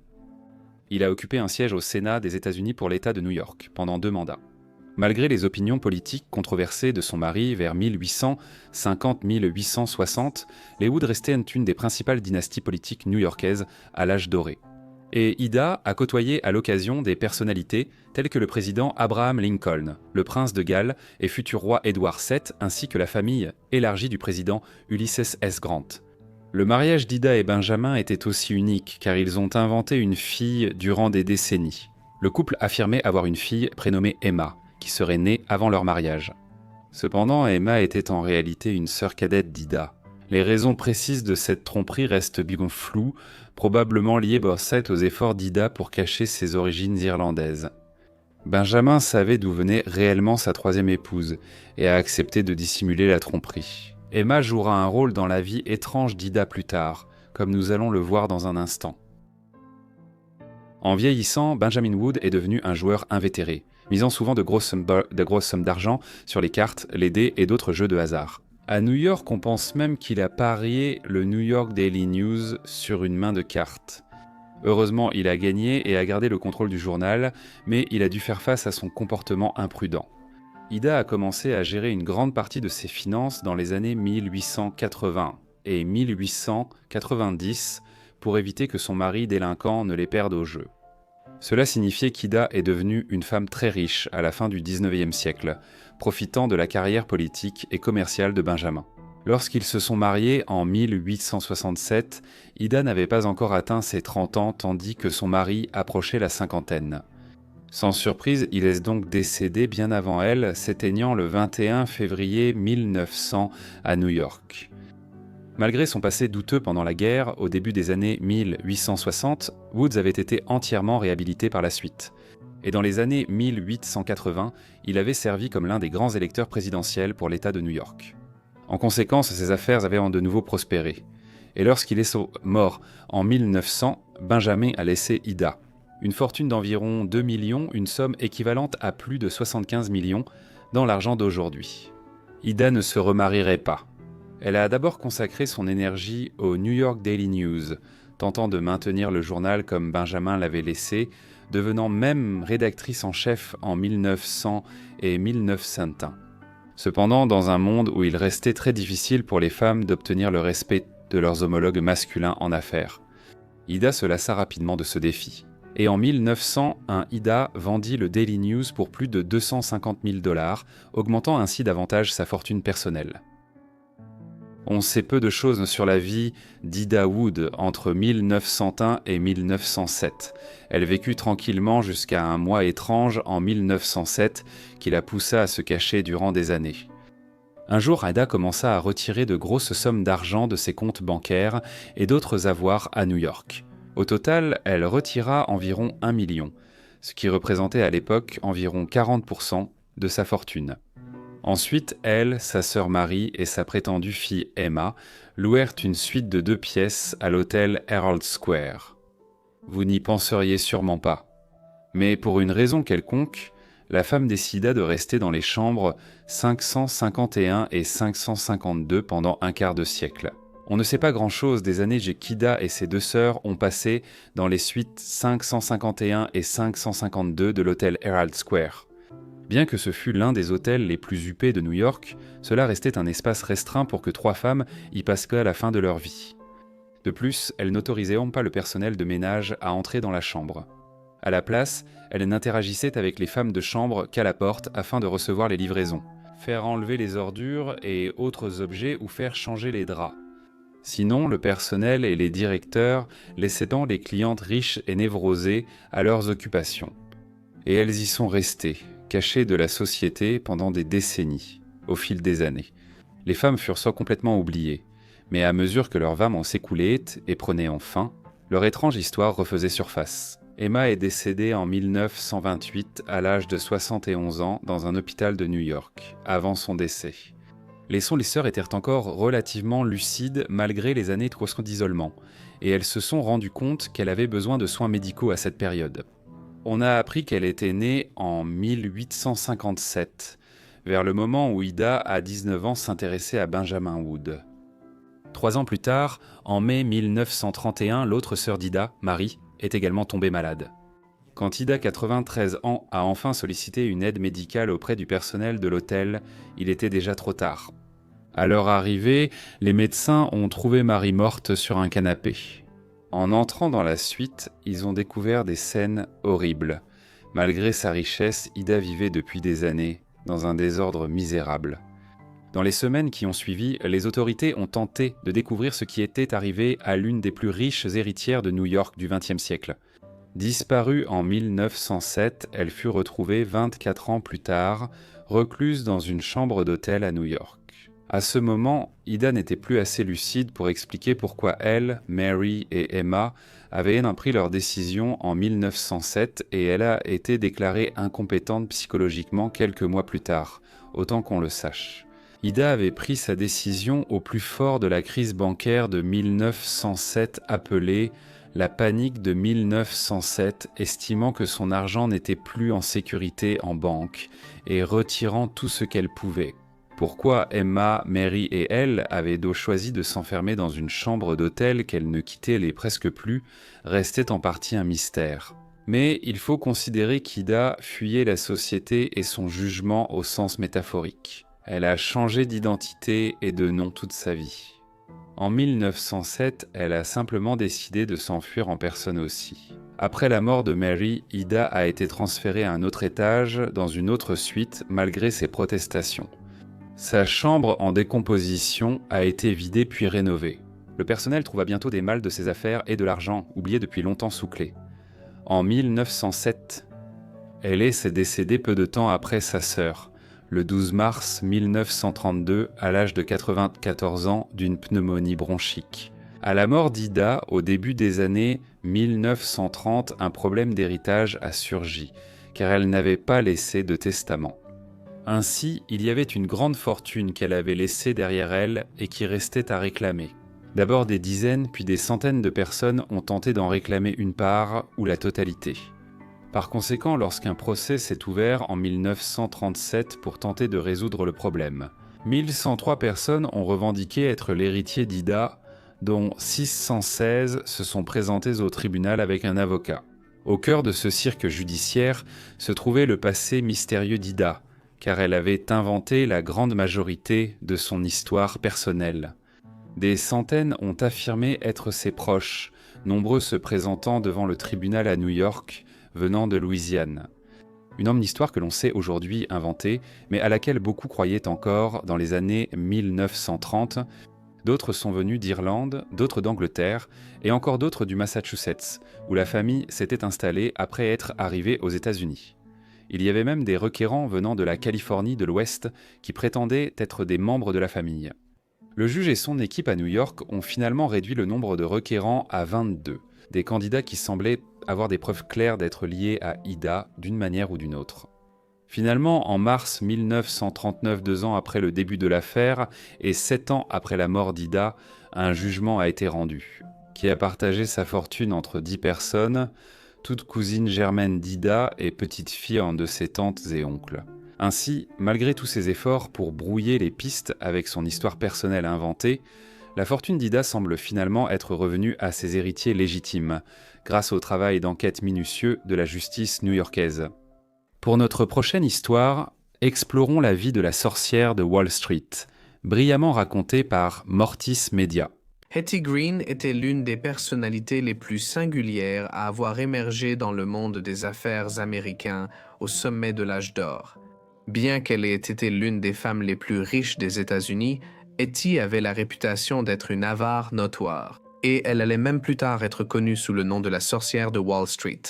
Il a occupé un siège au Sénat des États-Unis pour l'État de New York, pendant 2 mandats. Malgré les opinions politiques controversées de son mari vers 1850-1860, les Wood restaient une des principales dynasties politiques new-yorkaises à l'âge doré. Et Ida a côtoyé à l'occasion des personnalités telles que le président Abraham Lincoln, le prince de Galles et futur roi Édouard VII, ainsi que la famille élargie du président Ulysses S. Grant. Le mariage d'Ida et Benjamin était aussi unique car ils ont inventé une fille durant des décennies. Le couple affirmait avoir une fille prénommée Emma, qui serait née avant leur mariage. Cependant, Emma était en réalité une sœur cadette d'Ida. Les raisons précises de cette tromperie restent bien floues, probablement liées aux efforts d'Ida pour cacher ses origines irlandaises. Benjamin savait d'où venait réellement sa 3e épouse et a accepté de dissimuler la tromperie. Emma jouera un rôle dans la vie étrange d'Ida plus tard, comme nous allons le voir dans un instant. En vieillissant, Benjamin Wood est devenu un joueur invétéré, misant souvent de grosses sommes d'argent sur les cartes, les dés et d'autres jeux de hasard. À New York, on pense même qu'il a parié le New York Daily News sur une main de cartes. Heureusement, il a gagné et a gardé le contrôle du journal, mais il a dû faire face à son comportement imprudent. Ida a commencé à gérer une grande partie de ses finances dans les années 1880 et 1890 pour éviter que son mari délinquant ne les perde au jeu. Cela signifiait qu'Ida est devenue une femme très riche à la fin du XIXe siècle, profitant de la carrière politique et commerciale de Benjamin. Lorsqu'ils se sont mariés en 1867, Ida n'avait pas encore atteint ses 30 ans tandis que son mari approchait la cinquantaine. Sans surprise, il est donc décédé bien avant elle, s'éteignant le 21 février 1900 à New York. Malgré son passé douteux pendant la guerre, au début des années 1860, Woods avait été entièrement réhabilité par la suite. Et dans les années 1880, il avait servi comme l'un des grands électeurs présidentiels pour l'État de New York. En conséquence, ses affaires avaient de nouveau prospéré. Et lorsqu'il est mort en 1900, Benjamin a laissé Ida. Une fortune d'environ 2 millions, une somme équivalente à plus de 75 millions dans l'argent d'aujourd'hui. Ida ne se remarierait pas. Elle a d'abord consacré son énergie au New York Daily News, tentant de maintenir le journal comme Benjamin l'avait laissé, devenant même rédactrice en chef en 1900 et 1901. Cependant, dans un monde où il restait très difficile pour les femmes d'obtenir le respect de leurs homologues masculins en affaires, Ida se lassa rapidement de ce défi. Et en 1901, Ida vendit le Daily News pour plus de 250 000 $, augmentant ainsi davantage sa fortune personnelle. On sait peu de choses sur la vie d'Ida Wood entre 1901 et 1907. Elle vécut tranquillement jusqu'à un mois étrange en 1907 qui la poussa à se cacher durant des années. Un jour, Ida commença à retirer de grosses sommes d'argent de ses comptes bancaires et d'autres avoirs à New York. Au total, elle retira environ 1 million, ce qui représentait à l'époque environ 40% de sa fortune. Ensuite, elle, sa sœur Marie et sa prétendue fille Emma louèrent une suite de 2 pièces à l'hôtel Herald Square. Vous n'y penseriez sûrement pas. Mais pour une raison quelconque, la femme décida de rester dans les chambres 551 et 552 pendant un quart de siècle. On ne sait pas grand-chose des années qu'Ida et ses 2 sœurs ont passées dans les suites 551 et 552 de l'hôtel Herald Square. Bien que ce fût l'un des hôtels les plus huppés de New York, cela restait un espace restreint pour que 3 femmes y passent à la fin de leur vie. De plus, elles n'autorisaient pas le personnel de ménage à entrer dans la chambre. À la place, elles n'interagissaient avec les femmes de chambre qu'à la porte afin de recevoir les livraisons, faire enlever les ordures et autres objets ou faire changer les draps. Sinon, le personnel et les directeurs laissaient les clientes riches et névrosées à leurs occupations. Et elles y sont restées, cachées de la société pendant des décennies, au fil des années. Les femmes furent soit complètement oubliées, mais à mesure que leurs vies s'écoulaient et prenaient fin, Leur étrange histoire refaisait surface. Emma est décédée en 1928 à l'âge de 71 ans dans un hôpital de New York, avant son décès. Les sœurs étaient encore relativement lucides malgré les années d'isolement, et elles se sont rendues compte qu'elle avait besoin de soins médicaux à cette période. On a appris qu'elle était née en 1857, vers le moment où Ida, à 19 ans, s'intéressait à Benjamin Wood. 3 ans plus tard, en mai 1931, l'autre sœur d'Ida, Marie, est également tombée malade. Quand Ida, 93 ans, a enfin sollicité une aide médicale auprès du personnel de l'hôtel, il était déjà trop tard. À leur arrivée, les médecins ont trouvé Marie morte sur un canapé. En entrant dans la suite, ils ont découvert des scènes horribles. Malgré sa richesse, Ida vivait depuis des années dans un désordre misérable. Dans les semaines qui ont suivi, les autorités ont tenté de découvrir ce qui était arrivé à l'une des plus riches héritières de New York du XXe siècle. Disparue en 1907, elle fut retrouvée 24 ans plus tard, recluse dans une chambre d'hôtel à New York. À ce moment, Ida n'était plus assez lucide pour expliquer pourquoi elle, Mary et Emma avaient pris leur décision en 1907 et elle a été déclarée incompétente psychologiquement quelques mois plus tard, autant qu'on le sache. Ida avait pris sa décision au plus fort de la crise bancaire de 1907 appelée la panique de 1907, estimant que son argent n'était plus en sécurité en banque et retirant tout ce qu'elle pouvait. Pourquoi Emma, Mary et elle avaient donc choisi de s'enfermer dans une chambre d'hôtel qu'elles ne quittaient presque plus restait en partie un mystère. Mais il faut considérer qu'Ida fuyait la société et son jugement au sens métaphorique. Elle a changé d'identité et de nom toute sa vie. En 1907, elle a simplement décidé de s'enfuir en personne aussi. Après la mort de Mary, Ida a été transférée à un autre étage dans une autre suite malgré ses protestations. Sa chambre en décomposition a été vidée puis rénovée. Le personnel trouva bientôt des malles de ses affaires et de l'argent oubliés depuis longtemps sous clé. En 1907, elle s'est décédée peu de temps après sa sœur, le 12 mars 1932, à l'âge de 94 ans, d'une pneumonie bronchique. À la mort d'Ida, au début des années 1930, un problème d'héritage a surgi, car elle n'avait pas laissé de testament. Ainsi, il y avait une grande fortune qu'elle avait laissée derrière elle et qui restait à réclamer. D'abord des dizaines, puis des centaines de personnes ont tenté d'en réclamer une part ou la totalité. Par conséquent, lorsqu'un procès s'est ouvert en 1937 pour tenter de résoudre le problème, 1103 personnes ont revendiqué être l'héritier d'Ida, dont 616 se sont présentées au tribunal avec un avocat. Au cœur de ce cirque judiciaire se trouvait le passé mystérieux d'Ida, car elle avait inventé la grande majorité de son histoire personnelle. Des centaines ont affirmé être ses proches, nombreux se présentant devant le tribunal à New York, venant de Louisiane. Une histoire que l'on sait aujourd'hui inventée, mais à laquelle beaucoup croyaient encore dans les années 1930. D'autres sont venus d'Irlande, d'autres d'Angleterre, et encore d'autres du Massachusetts, où la famille s'était installée après être arrivée aux États-Unis. Il y avait même des requérants venant de la Californie de l'Ouest qui prétendaient être des membres de la famille. Le juge et son équipe à New York ont finalement réduit le nombre de requérants à 22, des candidats qui semblaient avoir des preuves claires d'être liés à Ida d'une manière ou d'une autre. Finalement, en mars 1939, 2 ans après le début de l'affaire et 7 ans après la mort d'Ida, un jugement a été rendu, qui a partagé sa fortune entre 10 personnes, toutes cousines germaines d'Ida et petites-filles de ses tantes et oncles. Ainsi, malgré tous ses efforts pour brouiller les pistes avec son histoire personnelle inventée, la fortune d'Ida semble finalement être revenue à ses héritiers légitimes, grâce au travail d'enquête minutieux de la justice new-yorkaise. Pour notre prochaine histoire, explorons la vie de la sorcière de Wall Street, brillamment racontée par Mortis Media.
Hetty Green était l'une des personnalités les plus singulières à avoir émergé dans le monde des affaires américain au sommet de l'âge d'or. Bien qu'elle ait été l'une des femmes les plus riches des États-Unis, Hetty avait la réputation d'être une avare notoire, et elle allait même plus tard être connue sous le nom de la sorcière de Wall Street.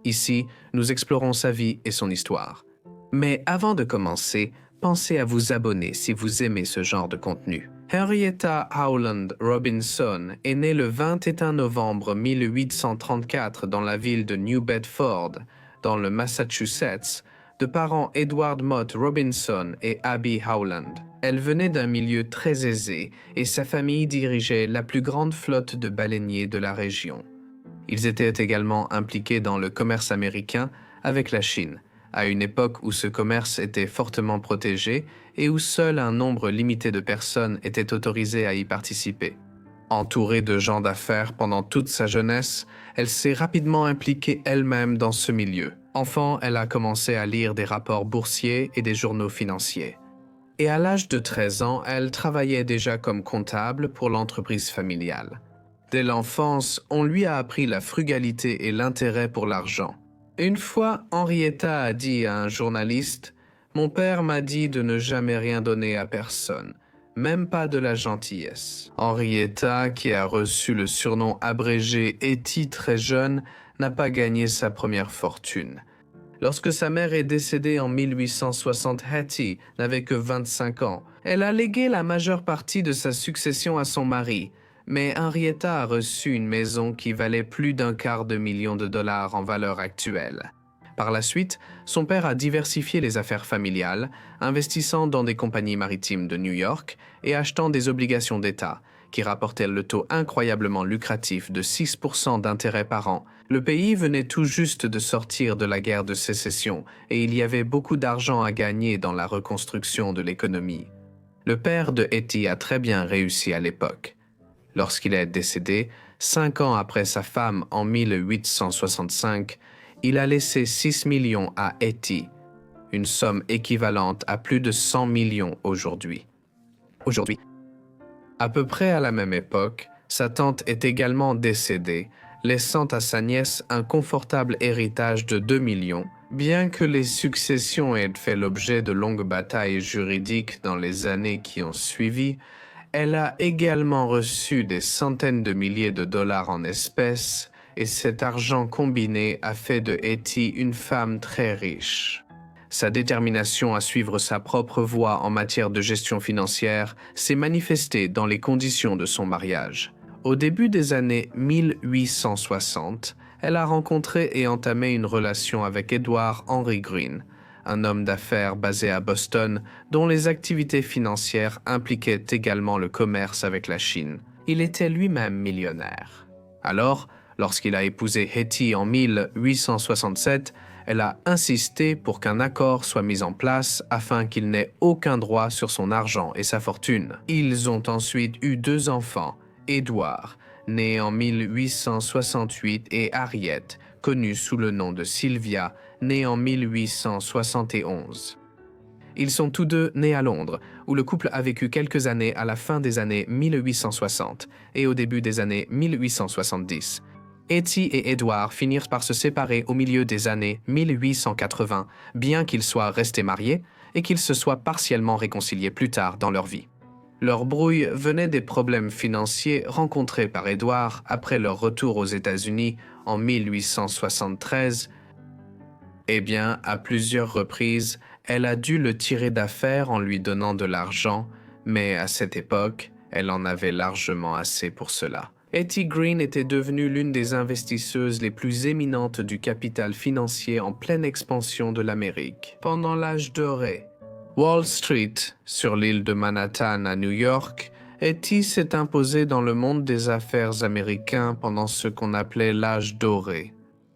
Ici, nous explorons sa vie et son histoire. Mais avant de commencer, pensez à vous abonner si vous aimez ce genre de contenu. Henrietta Howland Robinson est née le 21 novembre 1834 dans la ville de New Bedford, dans le Massachusetts, de parents Edward Mott Robinson et Abby Howland. Elle venait d'un milieu très aisé et sa famille dirigeait la plus grande flotte de baleiniers de la région. Ils étaient également impliqués dans le commerce américain avec la Chine, à une époque où ce commerce était fortement protégé et où seul un nombre limité de personnes étaient autorisées à y participer. Entourée de gens d'affaires pendant toute sa jeunesse, elle s'est rapidement impliquée elle-même dans ce milieu. Enfant, elle a commencé à lire des rapports boursiers et des journaux financiers. Et à l'âge de 13 ans, elle travaillait déjà comme comptable pour l'entreprise familiale. Dès l'enfance, on lui a appris la frugalité et l'intérêt pour l'argent. Une fois, Henrietta a dit à un journaliste « Mon père m'a dit de ne jamais rien donner à personne, même pas de la gentillesse. » Henrietta, qui a reçu le surnom abrégé Hetty très jeune, n'a pas gagné sa première fortune. Lorsque sa mère est décédée en 1860, Hetty n'avait que 25 ans. Elle a légué la majeure partie de sa succession à son mari, mais Henrietta a reçu une maison qui valait plus d'1/4 million de dollars en valeur actuelle. Par la suite, son père a diversifié les affaires familiales, investissant dans des compagnies maritimes de New York et achetant des obligations d'État, qui rapportaient le taux incroyablement lucratif de 6% d'intérêt par an. Le pays venait tout juste de sortir de la guerre de sécession et il y avait beaucoup d'argent à gagner dans la reconstruction de l'économie. Le père de Hetty a très bien réussi à l'époque. Lorsqu'il est décédé, 5 ans après sa femme en 1865, il a laissé 6 millions à Hetty, une somme équivalente à plus de 100 millions aujourd'hui. À peu près à la même époque, sa tante est également décédée, laissant à sa nièce un confortable héritage de 2 millions, bien que les successions aient fait l'objet de longues batailles juridiques dans les années qui ont suivi. Elle a également reçu des centaines de milliers de dollars en espèces, et cet argent combiné a fait de Hetty une femme très riche. Sa détermination à suivre sa propre voie en matière de gestion financière s'est manifestée dans les conditions de son mariage. Au début des années 1860, elle a rencontré et entamé une relation avec Edward Henry Green, un homme d'affaires basé à Boston dont les activités financières impliquaient également le commerce avec la Chine. Il était lui-même millionnaire. Alors, lorsqu'il a épousé Hetty en 1867, elle a insisté pour qu'un accord soit mis en place afin qu'il n'ait aucun droit sur son argent et sa fortune. Ils ont ensuite eu 2 enfants, Edward, né en 1868, et Harriet, connue sous le nom de Sylvia, née en 1871. Ils sont tous deux nés à Londres, où le couple a vécu quelques années à la fin des années 1860 et au début des années 1870. Hetty et Edward finirent par se séparer au milieu des années 1880, bien qu'ils soient restés mariés et qu'ils se soient partiellement réconciliés plus tard dans leur vie. Leur brouille venait des problèmes financiers rencontrés par Edward après leur retour aux États-Unis en 1873. Eh bien, à plusieurs reprises, elle a dû le tirer d'affaire en lui donnant de l'argent, mais à cette époque, elle en avait largement assez pour cela. Hetty Green était devenue l'une des investisseuses les plus éminentes du capital financier en pleine expansion de l'Amérique. Pendant l'âge doré, Wall Street, sur l'île de Manhattan à New York, Hetty s'est imposée dans le monde des affaires américain pendant ce qu'on appelait l'âge doré.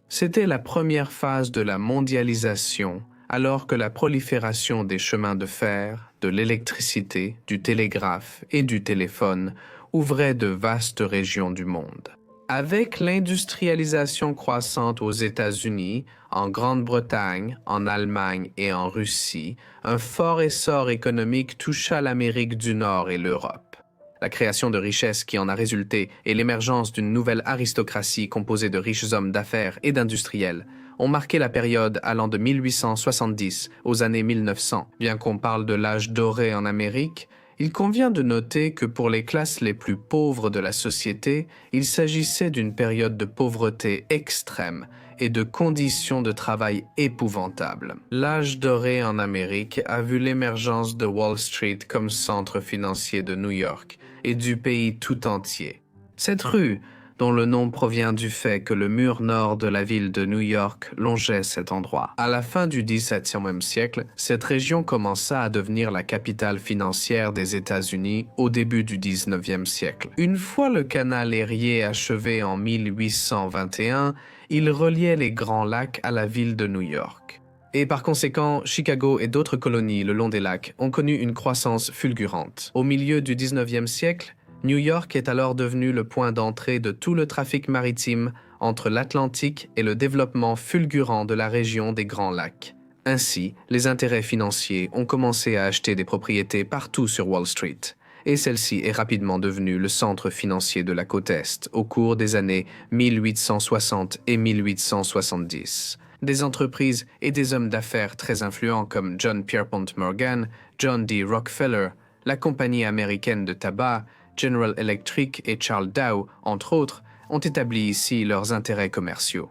C'était la première phase de la mondialisation, alors que la prolifération des chemins de fer, de l'électricité, du télégraphe et du téléphone ouvrait de vastes régions du monde. Avec l'industrialisation croissante aux États-Unis, en Grande-Bretagne, en Allemagne et en Russie, un fort essor économique toucha l'Amérique du Nord et l'Europe. La création de richesses qui en a résulté et l'émergence d'une nouvelle aristocratie composée de riches hommes d'affaires et d'industriels ont marqué la période allant de 1870 aux années 1900. Bien qu'on parle de l'âge doré en Amérique, il convient de noter que pour les classes les plus pauvres de la société, il s'agissait d'une période de pauvreté extrême et de conditions de travail épouvantables. L'âge doré en Amérique a vu l'émergence de Wall Street comme centre financier de New York et du pays tout entier. Cette rue, dont le nom provient du fait que le mur nord de la ville de New York longeait cet endroit. À la fin du XVIIe siècle, cette région commença à devenir la capitale financière des États-Unis au début du XIXe siècle. Une fois le canal Erie achevé en 1821, il reliait les Grands Lacs à la ville de New York. Et par conséquent, Chicago et d'autres colonies le long des lacs ont connu une croissance fulgurante. Au milieu du XIXe siècle, New York est alors devenu le point d'entrée de tout le trafic maritime entre l'Atlantique et le développement fulgurant de la région des Grands Lacs. Ainsi, les intérêts financiers ont commencé à acheter des propriétés partout sur Wall Street, et celle-ci est rapidement devenue le centre financier de la côte Est au cours des années 1860 et 1870. Des entreprises et des hommes d'affaires très influents comme John Pierpont Morgan, John D. Rockefeller, la compagnie américaine de tabac, General Electric et Charles Dow, entre autres, ont établi ici leurs intérêts commerciaux.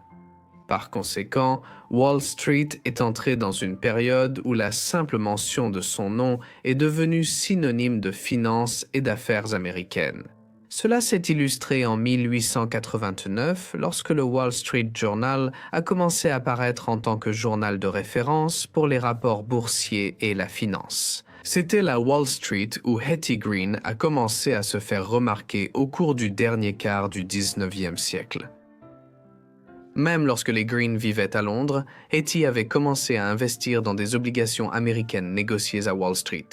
Par conséquent, Wall Street est entrée dans une période où la simple mention de son nom est devenue synonyme de finances et d'affaires américaines. Cela s'est illustré en 1889 lorsque le Wall Street Journal a commencé à paraître en tant que journal de référence pour les rapports boursiers et la finance. C'était la Wall Street où Hetty Green a commencé à se faire remarquer au cours du dernier quart du XIXe siècle. Même lorsque les Green vivaient à Londres, Hetty avait commencé à investir dans des obligations américaines négociées à Wall Street.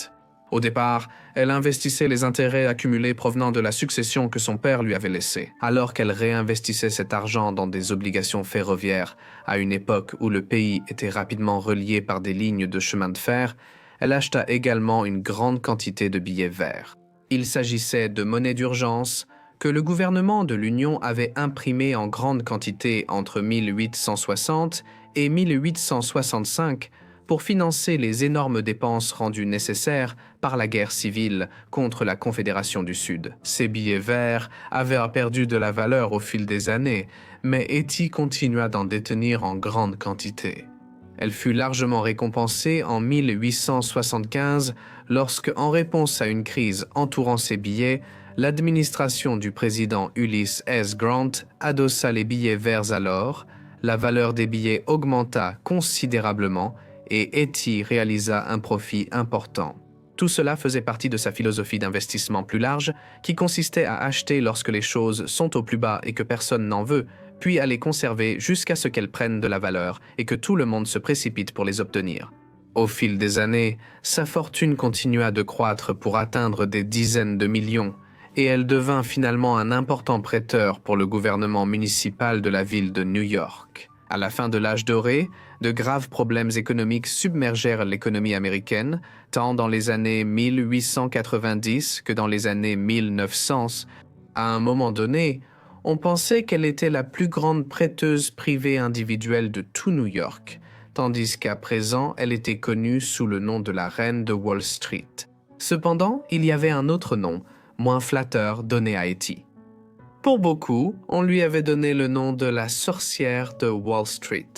Au départ, elle investissait les intérêts accumulés provenant de la succession que son père lui avait laissée, alors qu'elle réinvestissait cet argent dans des obligations ferroviaires à une époque où le pays était rapidement relié par des lignes de chemin de fer. Elle acheta également une grande quantité de billets verts. Il s'agissait de monnaie d'urgence que le gouvernement de l'Union avait imprimée en grande quantité entre 1860 et 1865 pour financer les énormes dépenses rendues nécessaires par la guerre civile contre la Confédération du Sud. Ces billets verts avaient perdu de la valeur au fil des années, mais Hetty continua d'en détenir en grande quantité. Elle fut largement récompensée en 1875 lorsque, en réponse à une crise entourant ces billets, l'administration du président Ulysses S. Grant adossa les billets verts à l'or, la valeur des billets augmenta considérablement et Hetty réalisa un profit important. Tout cela faisait partie de sa philosophie d'investissement plus large qui consistait à acheter lorsque les choses sont au plus bas et que personne n'en veut, puis à les conserver jusqu'à ce qu'elles prennent de la valeur et que tout le monde se précipite pour les obtenir. Au fil des années, sa fortune continua de croître pour atteindre des dizaines de millions, et elle devint finalement un important prêteur pour le gouvernement municipal de la ville de New York. À la fin de l'âge doré, de graves problèmes économiques submergèrent l'économie américaine, tant dans les années 1890 que dans les années 1900. À un moment donné, on pensait qu'elle était la plus grande prêteuse privée individuelle de tout New York, tandis qu'à présent, elle était connue sous le nom de la reine de Wall Street. Cependant, il y avait un autre nom, moins flatteur, donné à Hetty. Pour beaucoup, on lui avait donné le nom de la sorcière de Wall Street.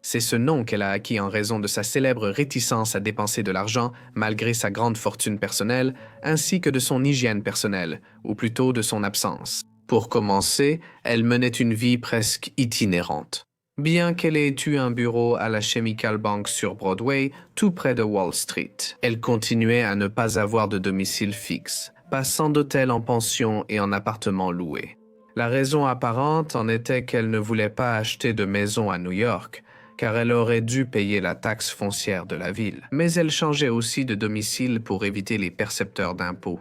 C'est ce nom qu'elle a acquis en raison de sa célèbre réticence à dépenser de l'argent malgré sa grande fortune personnelle, ainsi que de son hygiène personnelle, ou plutôt de son absence. Pour commencer, elle menait une vie presque itinérante. Bien qu'elle ait eu un bureau à la Chemical Bank sur Broadway, tout près de Wall Street, elle continuait à ne pas avoir de domicile fixe, passant d'hôtel en pension et en appartement loué. La raison apparente en était qu'elle ne voulait pas acheter de maison à New York, car elle aurait dû payer la taxe foncière de la ville. Mais elle changeait aussi de domicile pour éviter les percepteurs d'impôts.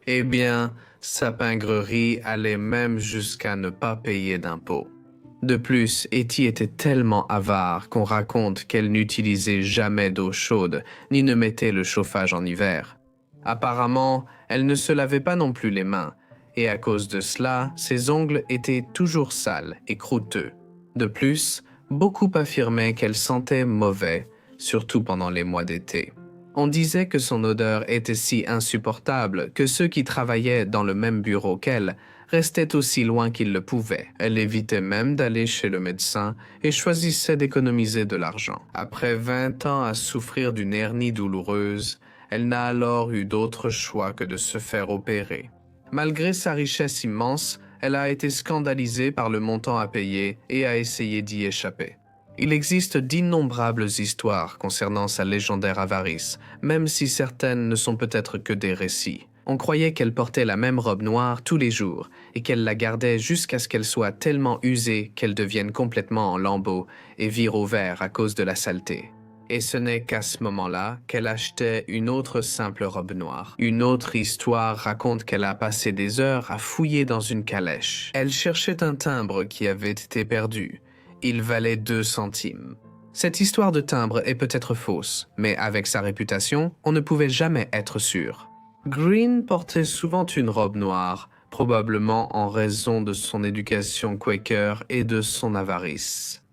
Eh bien, sa pingrerie allait même jusqu'à ne pas payer d'impôts. De plus, Hetty était tellement avare qu'on raconte qu'elle n'utilisait jamais d'eau chaude, ni ne mettait le chauffage en hiver. Apparemment, elle ne se lavait pas non plus les mains, et à cause de cela, ses ongles étaient toujours sales et croûteux. De plus, beaucoup affirmaient qu'elle sentait mauvais, surtout pendant les mois d'été. On disait que son odeur était si insupportable que ceux qui travaillaient dans le même bureau qu'elle restaient aussi loin qu'ils le pouvaient. Elle évitait même d'aller chez le médecin et choisissait d'économiser de l'argent. Après 20 ans à souffrir d'une hernie douloureuse, elle n'a alors eu d'autre choix que de se faire opérer. Malgré sa richesse immense, elle a été scandalisée par le montant à payer et a essayé d'y échapper. Il existe d'innombrables histoires concernant sa légendaire avarice, même si certaines ne sont peut-être que des récits. On croyait qu'elle portait la même robe noire tous les jours et qu'elle la gardait jusqu'à ce qu'elle soit tellement usée qu'elle devienne complètement en lambeaux et vire au vert à cause de la saleté. Et ce n'est qu'à ce moment-là qu'elle achetait une autre simple robe noire. Une autre histoire raconte qu'elle a passé des heures à fouiller dans une calèche. Elle cherchait un timbre qui avait été perdu. Il valait 2 centimes. Cette histoire de timbre est peut-être fausse, mais avec sa réputation, on ne pouvait jamais être sûr. Green portait souvent une robe noire, probablement en raison de son éducation quaker et de son avarice.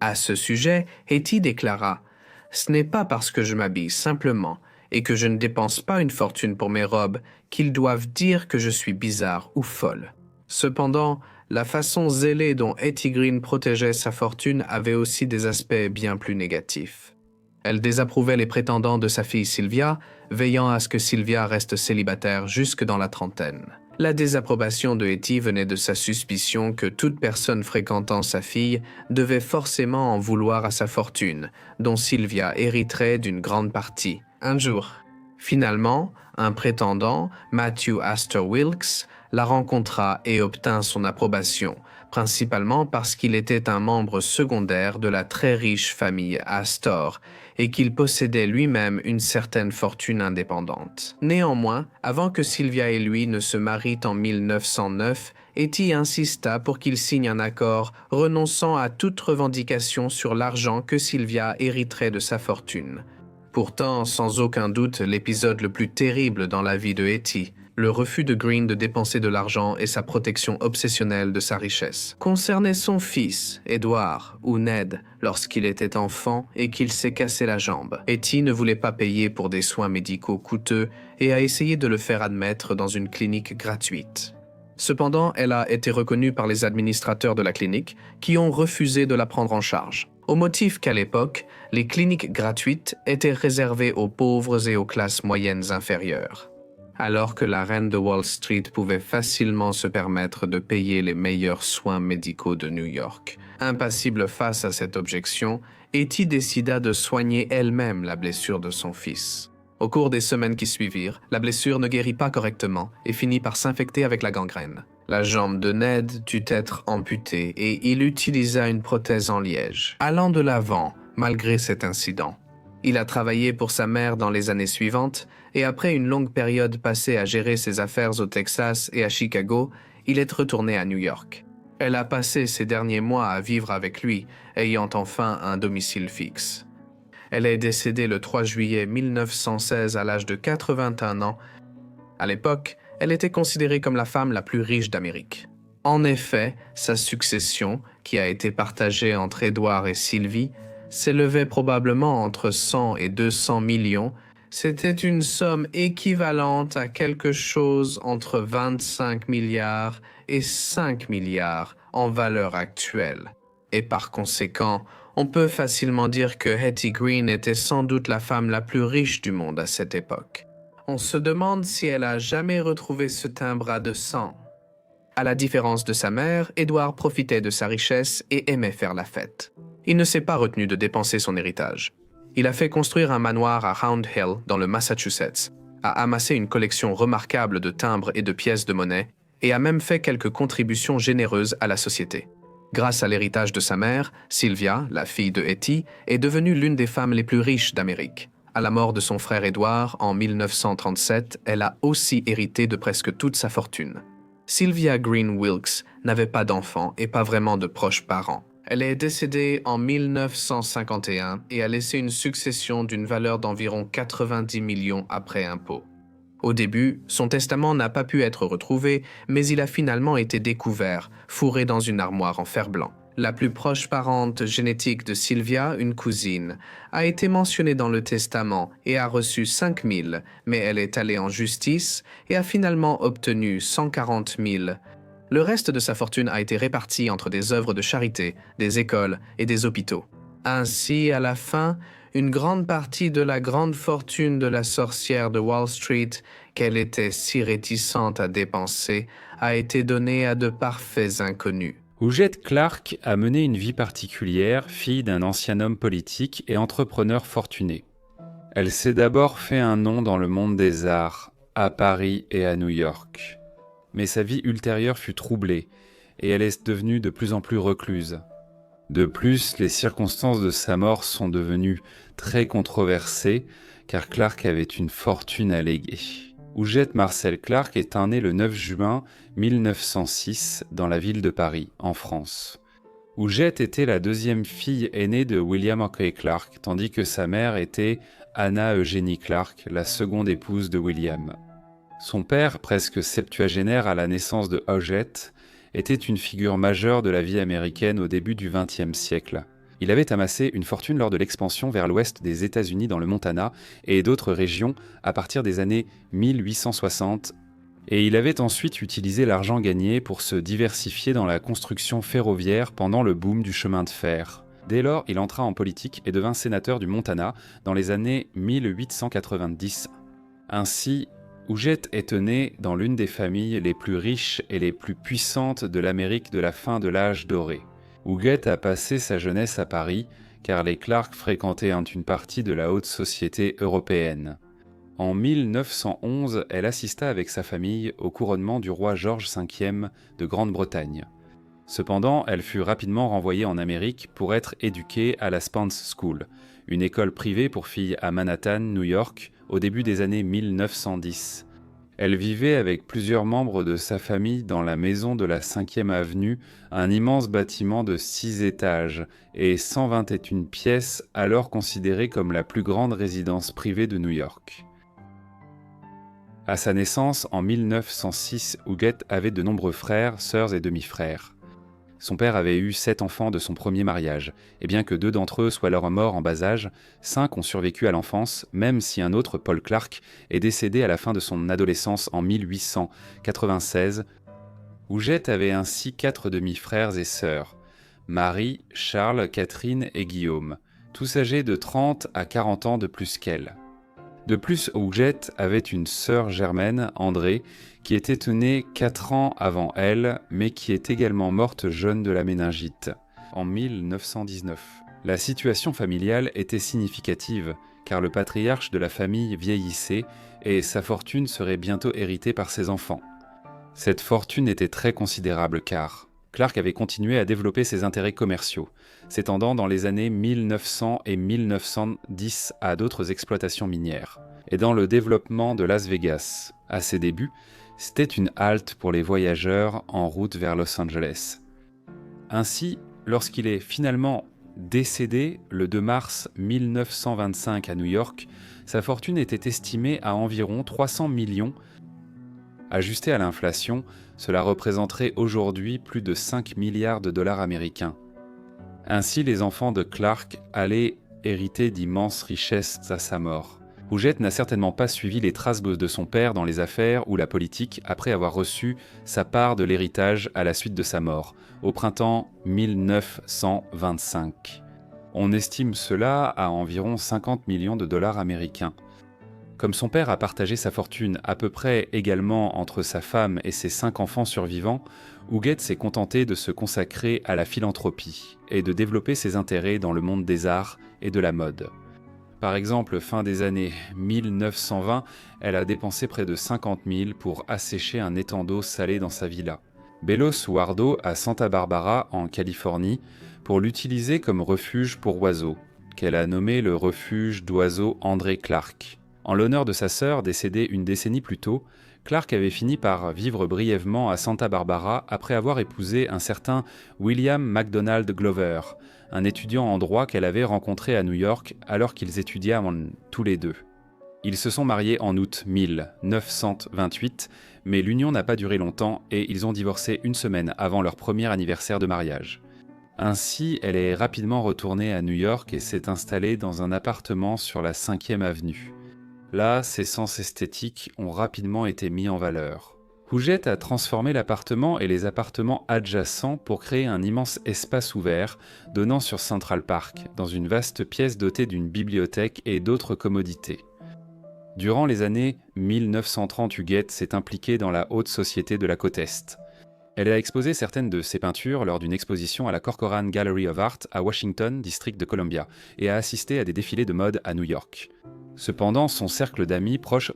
À ce sujet, Hetty déclara « Ce n'est pas parce que je m'habille simplement et que je ne dépense pas une fortune pour mes robes qu'ils doivent dire que je suis bizarre ou folle. » Cependant, la façon zélée dont Hetty Green protégeait sa fortune avait aussi des aspects bien plus négatifs. Elle désapprouvait les prétendants de sa fille Sylvia, veillant à ce que Sylvia reste célibataire jusque dans la trentaine. La désapprobation de Hetty venait de sa suspicion que toute personne fréquentant sa fille devait forcément en vouloir à sa fortune, dont Sylvia hériterait d'une grande partie, un jour. Finalement, un prétendant, Matthew Astor Wilkes, la rencontra et obtint son approbation, principalement parce qu'il était un membre secondaire de la très riche famille Astor et qu'il possédait lui-même une certaine fortune indépendante. Néanmoins, avant que Sylvia et lui ne se marient en 1909, Hetty insista pour qu'il signe un accord renonçant à toute revendication sur l'argent que Sylvia hériterait de sa fortune. Pourtant, sans aucun doute, l'épisode le plus terrible dans la vie de Hetty, le refus de Green de dépenser de l'argent et sa protection obsessionnelle de sa richesse, concernait son fils, Edward, ou Ned, lorsqu'il était enfant et qu'il s'est cassé la jambe. Hetty ne voulait pas payer pour des soins médicaux coûteux et a essayé de le faire admettre dans une clinique gratuite. Cependant, elle a été reconnue par les administrateurs de la clinique qui ont refusé de la prendre en charge, au motif qu'à l'époque, les cliniques gratuites étaient réservées aux pauvres et aux classes moyennes inférieures, alors que la reine de Wall Street pouvait facilement se permettre de payer les meilleurs soins médicaux de New York. Impassible face à cette objection, Hetty décida de soigner elle-même la blessure de son fils. Au cours des semaines qui suivirent, la blessure ne guérit pas correctement et finit par s'infecter avec la gangrène. La jambe de Ned dut être amputée et il utilisa une prothèse en liège, allant de l'avant malgré cet incident. Il a travaillé pour sa mère dans les années suivantes et après une longue période passée à gérer ses affaires au Texas et à Chicago, il est retourné à New York. Elle a passé ces derniers mois à vivre avec lui, ayant enfin un domicile fixe. Elle est décédée le 3 juillet 1916 à l'âge de 81 ans. À l'époque, elle était considérée comme la femme la plus riche d'Amérique. En effet, sa succession, qui a été partagée entre Edward et Sylvie, s'élevait probablement entre 100 et 200 millions. C'était une somme équivalente à quelque chose entre 25 milliards et 5 milliards en valeur actuelle. Et par conséquent, on peut facilement dire que Hetty Green était sans doute la femme la plus riche du monde à cette époque. On se demande si elle a jamais retrouvé ce timbre à 200. À la différence de sa mère, Edward profitait de sa richesse et aimait faire la fête. Il ne s'est pas retenu de dépenser son héritage. Il a fait construire un manoir à Round Hill, dans le Massachusetts, a amassé une collection remarquable de timbres et de pièces de monnaie, et a même fait quelques contributions généreuses à la société. Grâce à l'héritage de sa mère, Sylvia, la fille de Hetty, est devenue l'une des femmes les plus riches d'Amérique. À la mort de son frère Edward en 1937, elle a aussi hérité de presque toute sa fortune. Sylvia Green Wilkes n'avait pas d'enfants et pas vraiment de proches parents. Elle est décédée en 1951 et a laissé une succession d'une valeur d'environ 90 millions après impôt. Au début, son testament n'a pas pu être retrouvé, mais il a finalement été découvert, fourré dans une armoire en fer blanc. La plus proche parente génétique de Sylvia, une cousine, a été mentionnée dans le testament et a reçu 5 000, mais elle est allée en justice et a finalement obtenu 140 000. Le reste de sa fortune a été réparti entre des œuvres de charité, des écoles et des hôpitaux. Ainsi, à la fin, une grande partie de la grande fortune de la sorcière de Wall Street, qu'elle était si réticente à dépenser, a été donnée à de parfaits inconnus.
Ougette Clark a mené une vie particulière, fille d'un ancien homme politique et entrepreneur fortuné. Elle s'est d'abord fait un nom dans le monde des arts, à Paris et à New York. Mais sa vie ultérieure fut troublée, et elle est devenue de plus en plus recluse. De plus, les circonstances de sa mort sont devenues très controversées, car Clark avait une fortune à léguer. Ougette Marcel Clark est née le 9 juin 1906 dans la ville de Paris, en France. Ougette était la deuxième fille aînée de William Hockey Clark, tandis que sa mère était Anna Eugénie Clark, la seconde épouse de William. Son père, presque septuagénaire à la naissance de Ougette, était une figure majeure de la vie américaine au début du XXe siècle. Il avait amassé une fortune lors de l'expansion vers l'ouest des États-Unis dans le Montana et d'autres régions à partir des années 1860, et il avait ensuite utilisé l'argent gagné pour se diversifier dans la construction ferroviaire pendant le boom du chemin de fer. Dès lors, il entra en politique et devint sénateur du Montana dans les années 1890. Ainsi, Ougette est née dans l'une des familles les plus riches et les plus puissantes de l'Amérique de la fin de l'âge doré. Ougette a passé sa jeunesse à Paris, car les Clark fréquentaient une partie de la haute société européenne. En 1911, elle assista avec sa famille au couronnement du roi George V de Grande-Bretagne. Cependant, elle fut rapidement renvoyée en Amérique pour être éduquée à la Spence School, une école privée pour filles à Manhattan, New York, au début des années 1910. Elle vivait avec plusieurs membres de sa famille dans la maison de la 5e avenue, un immense bâtiment de 6 étages et 121 pièces, alors considérée comme la plus grande résidence privée de New York. À sa naissance, en 1906, Ougette avait de nombreux frères, sœurs et demi-frères. Son père avait eu 7 enfants de son premier mariage, et bien que 2 d'entre eux soient alors morts en bas âge, 5 ont survécu à l'enfance, même si un autre, Paul Clark, est décédé à la fin de son adolescence en 1896. Ougette avait ainsi 4 demi-frères et sœurs, Marie, Charles, Catherine et Guillaume, tous âgés de 30 à 40 ans de plus qu'elle. De plus, Ougette avait une sœur germaine, Andrée, qui était née 4 ans avant elle, mais qui est également morte jeune de la méningite, en 1919. La situation familiale était significative, car le patriarche de la famille vieillissait et sa fortune serait bientôt héritée par ses enfants. Cette fortune était très considérable car Clark avait continué à développer ses intérêts commerciaux, s'étendant dans les années 1900 et 1910 à d'autres exploitations minières, et dans le développement de Las Vegas. À ses débuts, c'était une halte pour les voyageurs en route vers Los Angeles. Ainsi, lorsqu'il est finalement décédé le 2 mars 1925 à New York, sa fortune était estimée à environ 300 millions. Ajusté à l'inflation, cela représenterait aujourd'hui plus de 5 milliards de dollars américains. Ainsi, les enfants de Clark allaient hériter d'immenses richesses à sa mort. Ougette n'a certainement pas suivi les traces de son père dans les affaires ou la politique après avoir reçu sa part de l'héritage à la suite de sa mort, au printemps 1925. On estime cela à environ 50 millions de dollars américains. Comme son père a partagé sa fortune à peu près également entre sa femme et ses 5 enfants survivants, Ougette s'est contentée de se consacrer à la philanthropie et de développer ses intérêts dans le monde des arts et de la mode. Par exemple, fin des années 1920, elle a dépensé près de 50 000 pour assécher un étang d'eau salée dans sa villa. Belos Huardo à Santa Barbara, en Californie, pour l'utiliser comme refuge pour oiseaux, qu'elle a nommé le refuge d'oiseaux André Clark. En l'honneur de sa sœur, décédée une décennie plus tôt, Clark avait fini par vivre brièvement à Santa Barbara après avoir épousé un certain William MacDonald Glover, un étudiant en droit qu'elle avait rencontré à New York alors qu'ils étudiaient tous les deux. Ils se sont mariés en août 1928, mais l'union n'a pas duré longtemps et ils ont divorcé une semaine avant leur premier anniversaire de mariage. Ainsi, elle est rapidement retournée à New York et s'est installée dans un appartement sur la 5e avenue. Là, ses sens esthétiques ont rapidement été mis en valeur. Huguette a transformé l'appartement et les appartements adjacents pour créer un immense espace ouvert donnant sur Central Park, dans une vaste pièce dotée d'une bibliothèque et d'autres commodités. Durant les années 1930, Huguette s'est impliquée dans la haute société de la côte Est. Elle a exposé certaines de ses peintures lors d'une exposition à la Corcoran Gallery of Art à Washington, district de Columbia, et a assisté à des défilés de mode à New York. Cependant, son cercle d'amis proches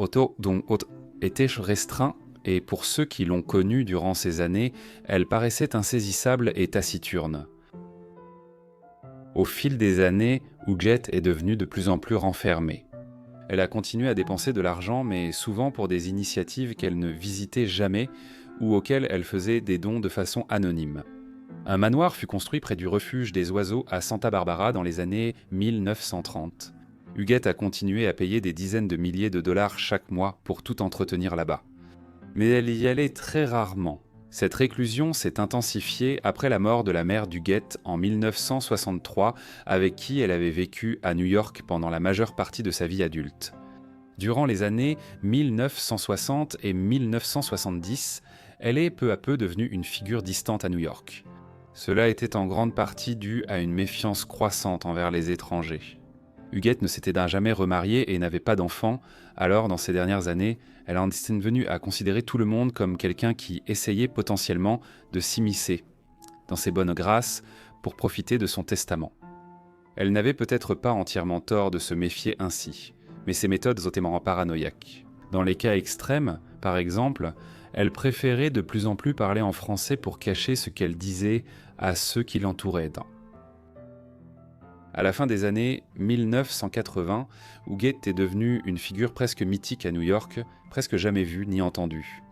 était restreint, et pour ceux qui l'ont connue durant ces années, elle paraissait insaisissable et taciturne. Au fil des années, Huguette est devenue de plus en plus renfermée. Elle a continué à dépenser de l'argent, mais souvent pour des initiatives qu'elle ne visitait jamais ou auxquelles elle faisait des dons de façon anonyme. Un manoir fut construit près du refuge des oiseaux à Santa Barbara dans les années 1930. Huguette a continué à payer des dizaines de milliers de dollars chaque mois pour tout entretenir là-bas. Mais elle y allait très rarement. Cette réclusion s'est intensifiée après la mort de la mère d'Huguette en 1963, avec qui elle avait vécu à New York pendant la majeure partie de sa vie adulte. Durant les années 1960 et 1970, elle est peu à peu devenue une figure distante à New York. Cela était en grande partie dû à une méfiance croissante envers les étrangers. Huguette ne s'était jamais remariée et n'avait pas d'enfants, alors dans ces dernières années, elle en est venue à considérer tout le monde comme quelqu'un qui essayait potentiellement de s'immiscer dans ses bonnes grâces pour profiter de son testament. Elle n'avait peut-être pas entièrement tort de se méfier ainsi, mais ses méthodes étaient paranoïaques. Dans les cas extrêmes, par exemple, elle préférait de plus en plus parler en français pour cacher ce qu'elle disait à ceux qui l'entouraient. À la fin des années 1980, Huguette est devenue une figure presque mythique à New York, presque jamais vue ni entendue.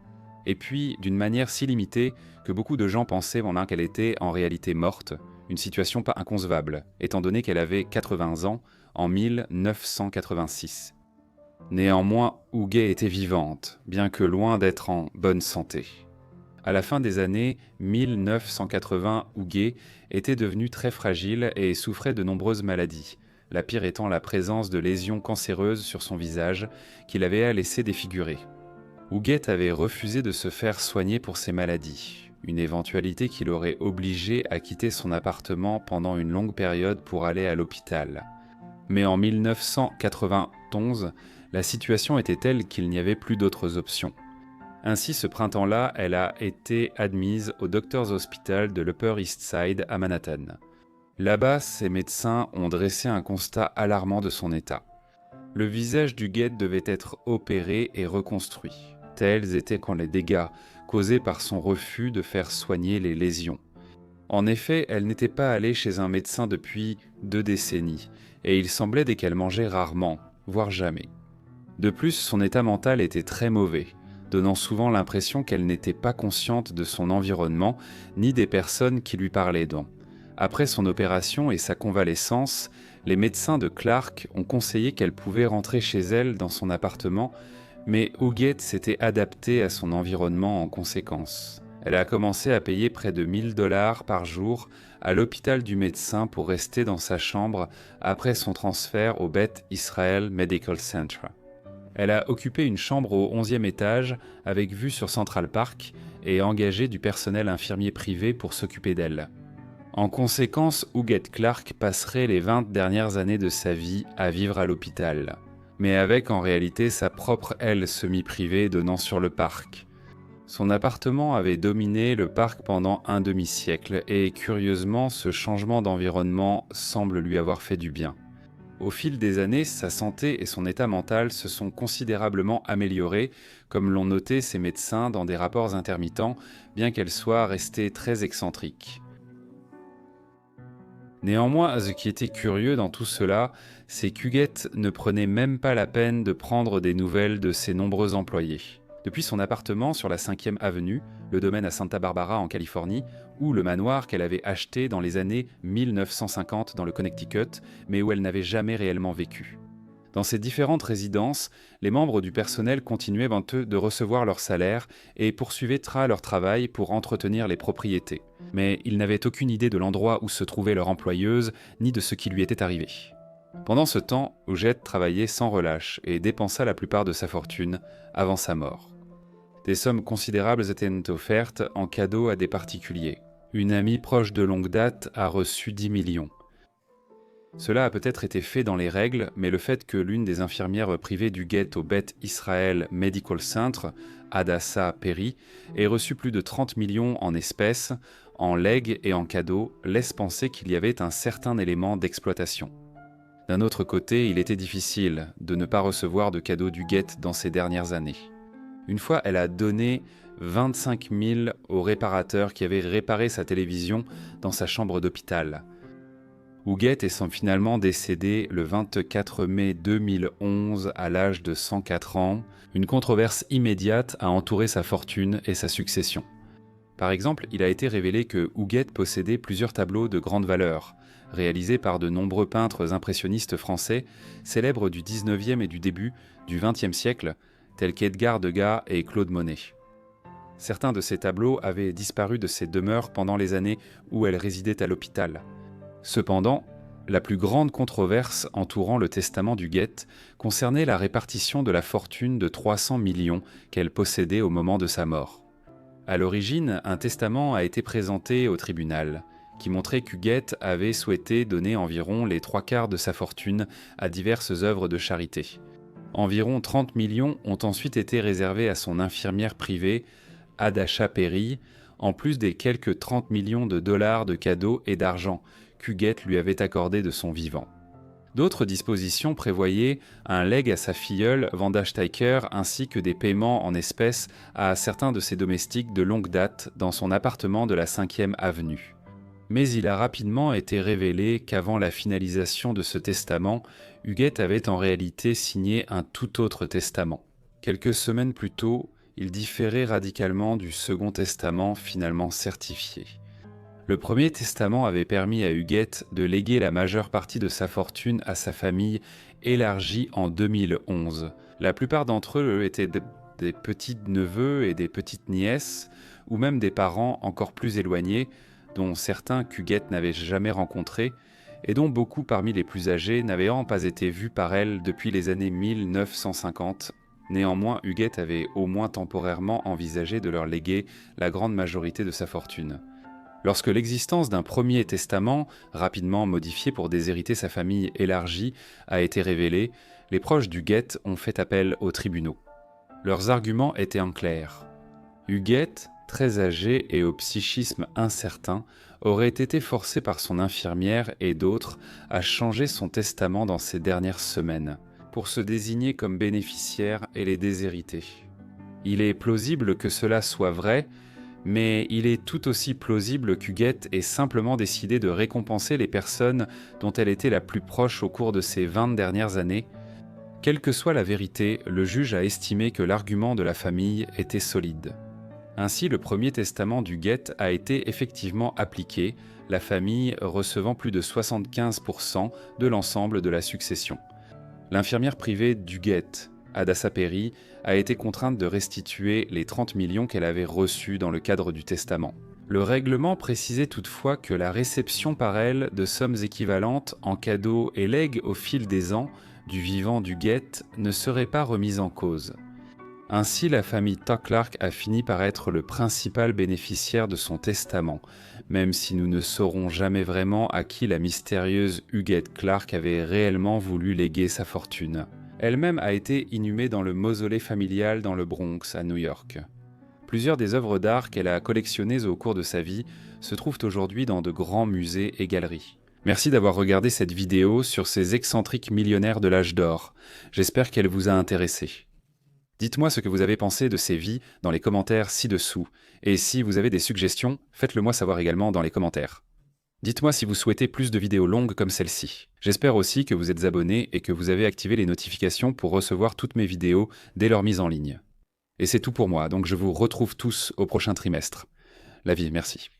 Et puis, d'une manière si limitée que beaucoup de gens pensaient qu'elle était en réalité morte, une situation pas inconcevable, étant donné qu'elle avait 80 ans en 1986. Néanmoins, Huguette était vivante, bien que loin d'être en bonne santé. À la fin des années 1980, Huguette était devenue très fragile et souffrait de nombreuses maladies, la pire étant la présence de lésions cancéreuses sur son visage qui l'avaient laissé défigurée. Huguette avait refusé de se faire soigner pour ses maladies, une éventualité qui l'aurait obligée à quitter son appartement pendant une longue période pour aller à l'hôpital. Mais en 1991, la situation était telle qu'il n'y avait plus d'autres options. Ainsi, ce printemps-là, elle a été admise au Doctors Hospital de l'Upper East Side à Manhattan. Là-bas, ses médecins ont dressé un constat alarmant de son état. Le visage d'Huguette devait être opéré et reconstruit. Tels étaient les dégâts causés par son refus de faire soigner les lésions. En effet, elle n'était pas allée chez un médecin depuis 2 décennies, et il semblait qu'elle mangeait rarement, voire jamais. De plus, son état mental était très mauvais, donnant souvent l'impression qu'elle n'était pas consciente de son environnement ni des personnes qui lui parlaient. Après son opération et sa convalescence, les médecins de Clark ont conseillé qu'elle pouvait rentrer chez elle dans son appartement, mais Huguette s'était adaptée à son environnement en conséquence. Elle a commencé à payer près de $1000 par jour à l'hôpital du médecin pour rester dans sa chambre après son transfert au Beth Israel Medical Center. Elle a occupé une chambre au 11e étage avec vue sur Central Park et engagé du personnel infirmier privé pour s'occuper d'elle. En conséquence, Huguette Clark passerait les 20 dernières années de sa vie à vivre à l'hôpital, mais avec en réalité sa propre aile semi-privée donnant sur le parc. Son appartement avait dominé le parc pendant un demi-siècle et curieusement, ce changement d'environnement semble lui avoir fait du bien. Au fil des années, sa santé et son état mental se sont considérablement améliorés, comme l'ont noté ses médecins dans des rapports intermittents, bien qu'elle soit restée très excentrique. Néanmoins, ce qui était curieux dans tout cela, c'est qu'Huguette ne prenait même pas la peine de prendre des nouvelles de ses nombreux employés. Depuis son appartement sur la 5e avenue, le domaine à Santa Barbara en Californie, ou le manoir qu'elle avait acheté dans les années 1950 dans le Connecticut, mais où elle n'avait jamais réellement vécu. Dans ces différentes résidences, les membres du personnel continuaient eux de recevoir leur salaire et poursuivaient leur travail pour entretenir les propriétés. Mais ils n'avaient aucune idée de l'endroit où se trouvait leur employeuse, ni de ce qui lui était arrivé. Pendant ce temps, Huguette travaillait sans relâche et dépensa la plupart de sa fortune avant sa mort. Des sommes considérables étaient offertes en cadeau à des particuliers. Une amie proche de longue date a reçu 10 millions. Cela a peut-être été fait dans les règles, mais le fait que l'une des infirmières privées d'Huguette au Beth Israel Medical Center, Hadassah Perry, ait reçu plus de 30 millions en espèces, en legs et en cadeaux, laisse penser qu'il y avait un certain élément d'exploitation. D'un autre côté, il était difficile de ne pas recevoir de cadeaux d'Huguette dans ces dernières années. Une fois, elle a donné 25 000 au réparateur qui avait réparé sa télévision dans sa chambre d'hôpital. Huguette est finalement décédée le 24 mai 2011 à l'âge de 104 ans. Une controverse immédiate a entouré sa fortune et sa succession. Par exemple, il a été révélé que Huguette possédait plusieurs tableaux de grande valeur, réalisés par de nombreux peintres impressionnistes français, célèbres du 19e et du début du 20e siècle, tels qu'Edgar Degas et Claude Monet. Certains de ces tableaux avaient disparu de ses demeures pendant les années où elle résidait à l'hôpital. Cependant, la plus grande controverse entourant le testament d'Huguette concernait la répartition de la fortune de 300 millions qu'elle possédait au moment de sa mort. À l'origine, un testament a été présenté au tribunal, qui montrait qu'Huguette avait souhaité donner environ les 3/4 de sa fortune à diverses œuvres de charité. Environ 30 millions ont ensuite été réservés à son infirmière privée, Hadassah Perry, en plus des quelques 30 millions de dollars de cadeaux et d'argent qu'Huguette lui avait accordé de son vivant. D'autres dispositions prévoyaient un legs à sa filleule Wanda Steiker ainsi que des paiements en espèces à certains de ses domestiques de longue date dans son appartement de la 5e avenue. Mais il a rapidement été révélé qu'avant la finalisation de ce testament, Huguette avait en réalité signé un tout autre testament. Quelques semaines plus tôt, il différait radicalement du second testament finalement certifié. Le premier testament avait permis à Huguette de léguer la majeure partie de sa fortune à sa famille élargie en 2011. La plupart d'entre eux étaient des petits-neveux et des petites-nièces, ou même des parents encore plus éloignés, dont certains qu'Huguette n'avait jamais rencontrés, et dont beaucoup parmi les plus âgés n'avaient pas été vus par elle depuis les années 1950. Néanmoins, Huguette avait au moins temporairement envisagé de leur léguer la grande majorité de sa fortune. Lorsque l'existence d'un premier testament, rapidement modifié pour déshériter sa famille élargie, a été révélée, les proches d'Huguette ont fait appel aux tribunaux. Leurs arguments étaient en clair. Huguette, très âgée et au psychisme incertain, aurait été forcée par son infirmière et d'autres à changer son testament dans ces dernières semaines, pour se désigner comme bénéficiaire et les déshériter. Il est plausible que cela soit vrai, mais il est tout aussi plausible qu'Huguette ait simplement décidé de récompenser les personnes dont elle était la plus proche au cours de ces 20 dernières années. Quelle que soit la vérité, le juge a estimé que l'argument de la famille était solide. Ainsi, le premier testament d'Huguette a été effectivement appliqué, la famille recevant plus de 75% de l'ensemble de la succession. L'infirmière privée d'Huguette, Hadassah Perry, a été contrainte de restituer les 30 millions qu'elle avait reçus dans le cadre du testament. Le règlement précisait toutefois que la réception par elle de sommes équivalentes en cadeaux et legs au fil des ans du vivant d'Huguette ne serait pas remise en cause. Ainsi, la famille Clark a fini par être le principal bénéficiaire de son testament, même si nous ne saurons jamais vraiment à qui la mystérieuse Huguette Clark avait réellement voulu léguer sa fortune. Elle-même a été inhumée dans le mausolée familial dans le Bronx, à New York. Plusieurs des œuvres d'art qu'elle a collectionnées au cours de sa vie se trouvent aujourd'hui dans de grands musées et galeries. Merci d'avoir regardé cette vidéo sur ces excentriques millionnaires de l'âge d'or. J'espère qu'elle vous a intéressé. Dites-moi ce que vous avez pensé de ces vies dans les commentaires ci-dessous. Et si vous avez des suggestions, faites-le moi savoir également dans les commentaires. Dites-moi si vous souhaitez plus de vidéos longues comme celle-ci. J'espère aussi que vous êtes abonnés et que vous avez activé les notifications pour recevoir toutes mes vidéos dès leur mise en ligne. Et c'est tout pour moi, donc je vous retrouve tous au prochain trimestre. La vie, merci.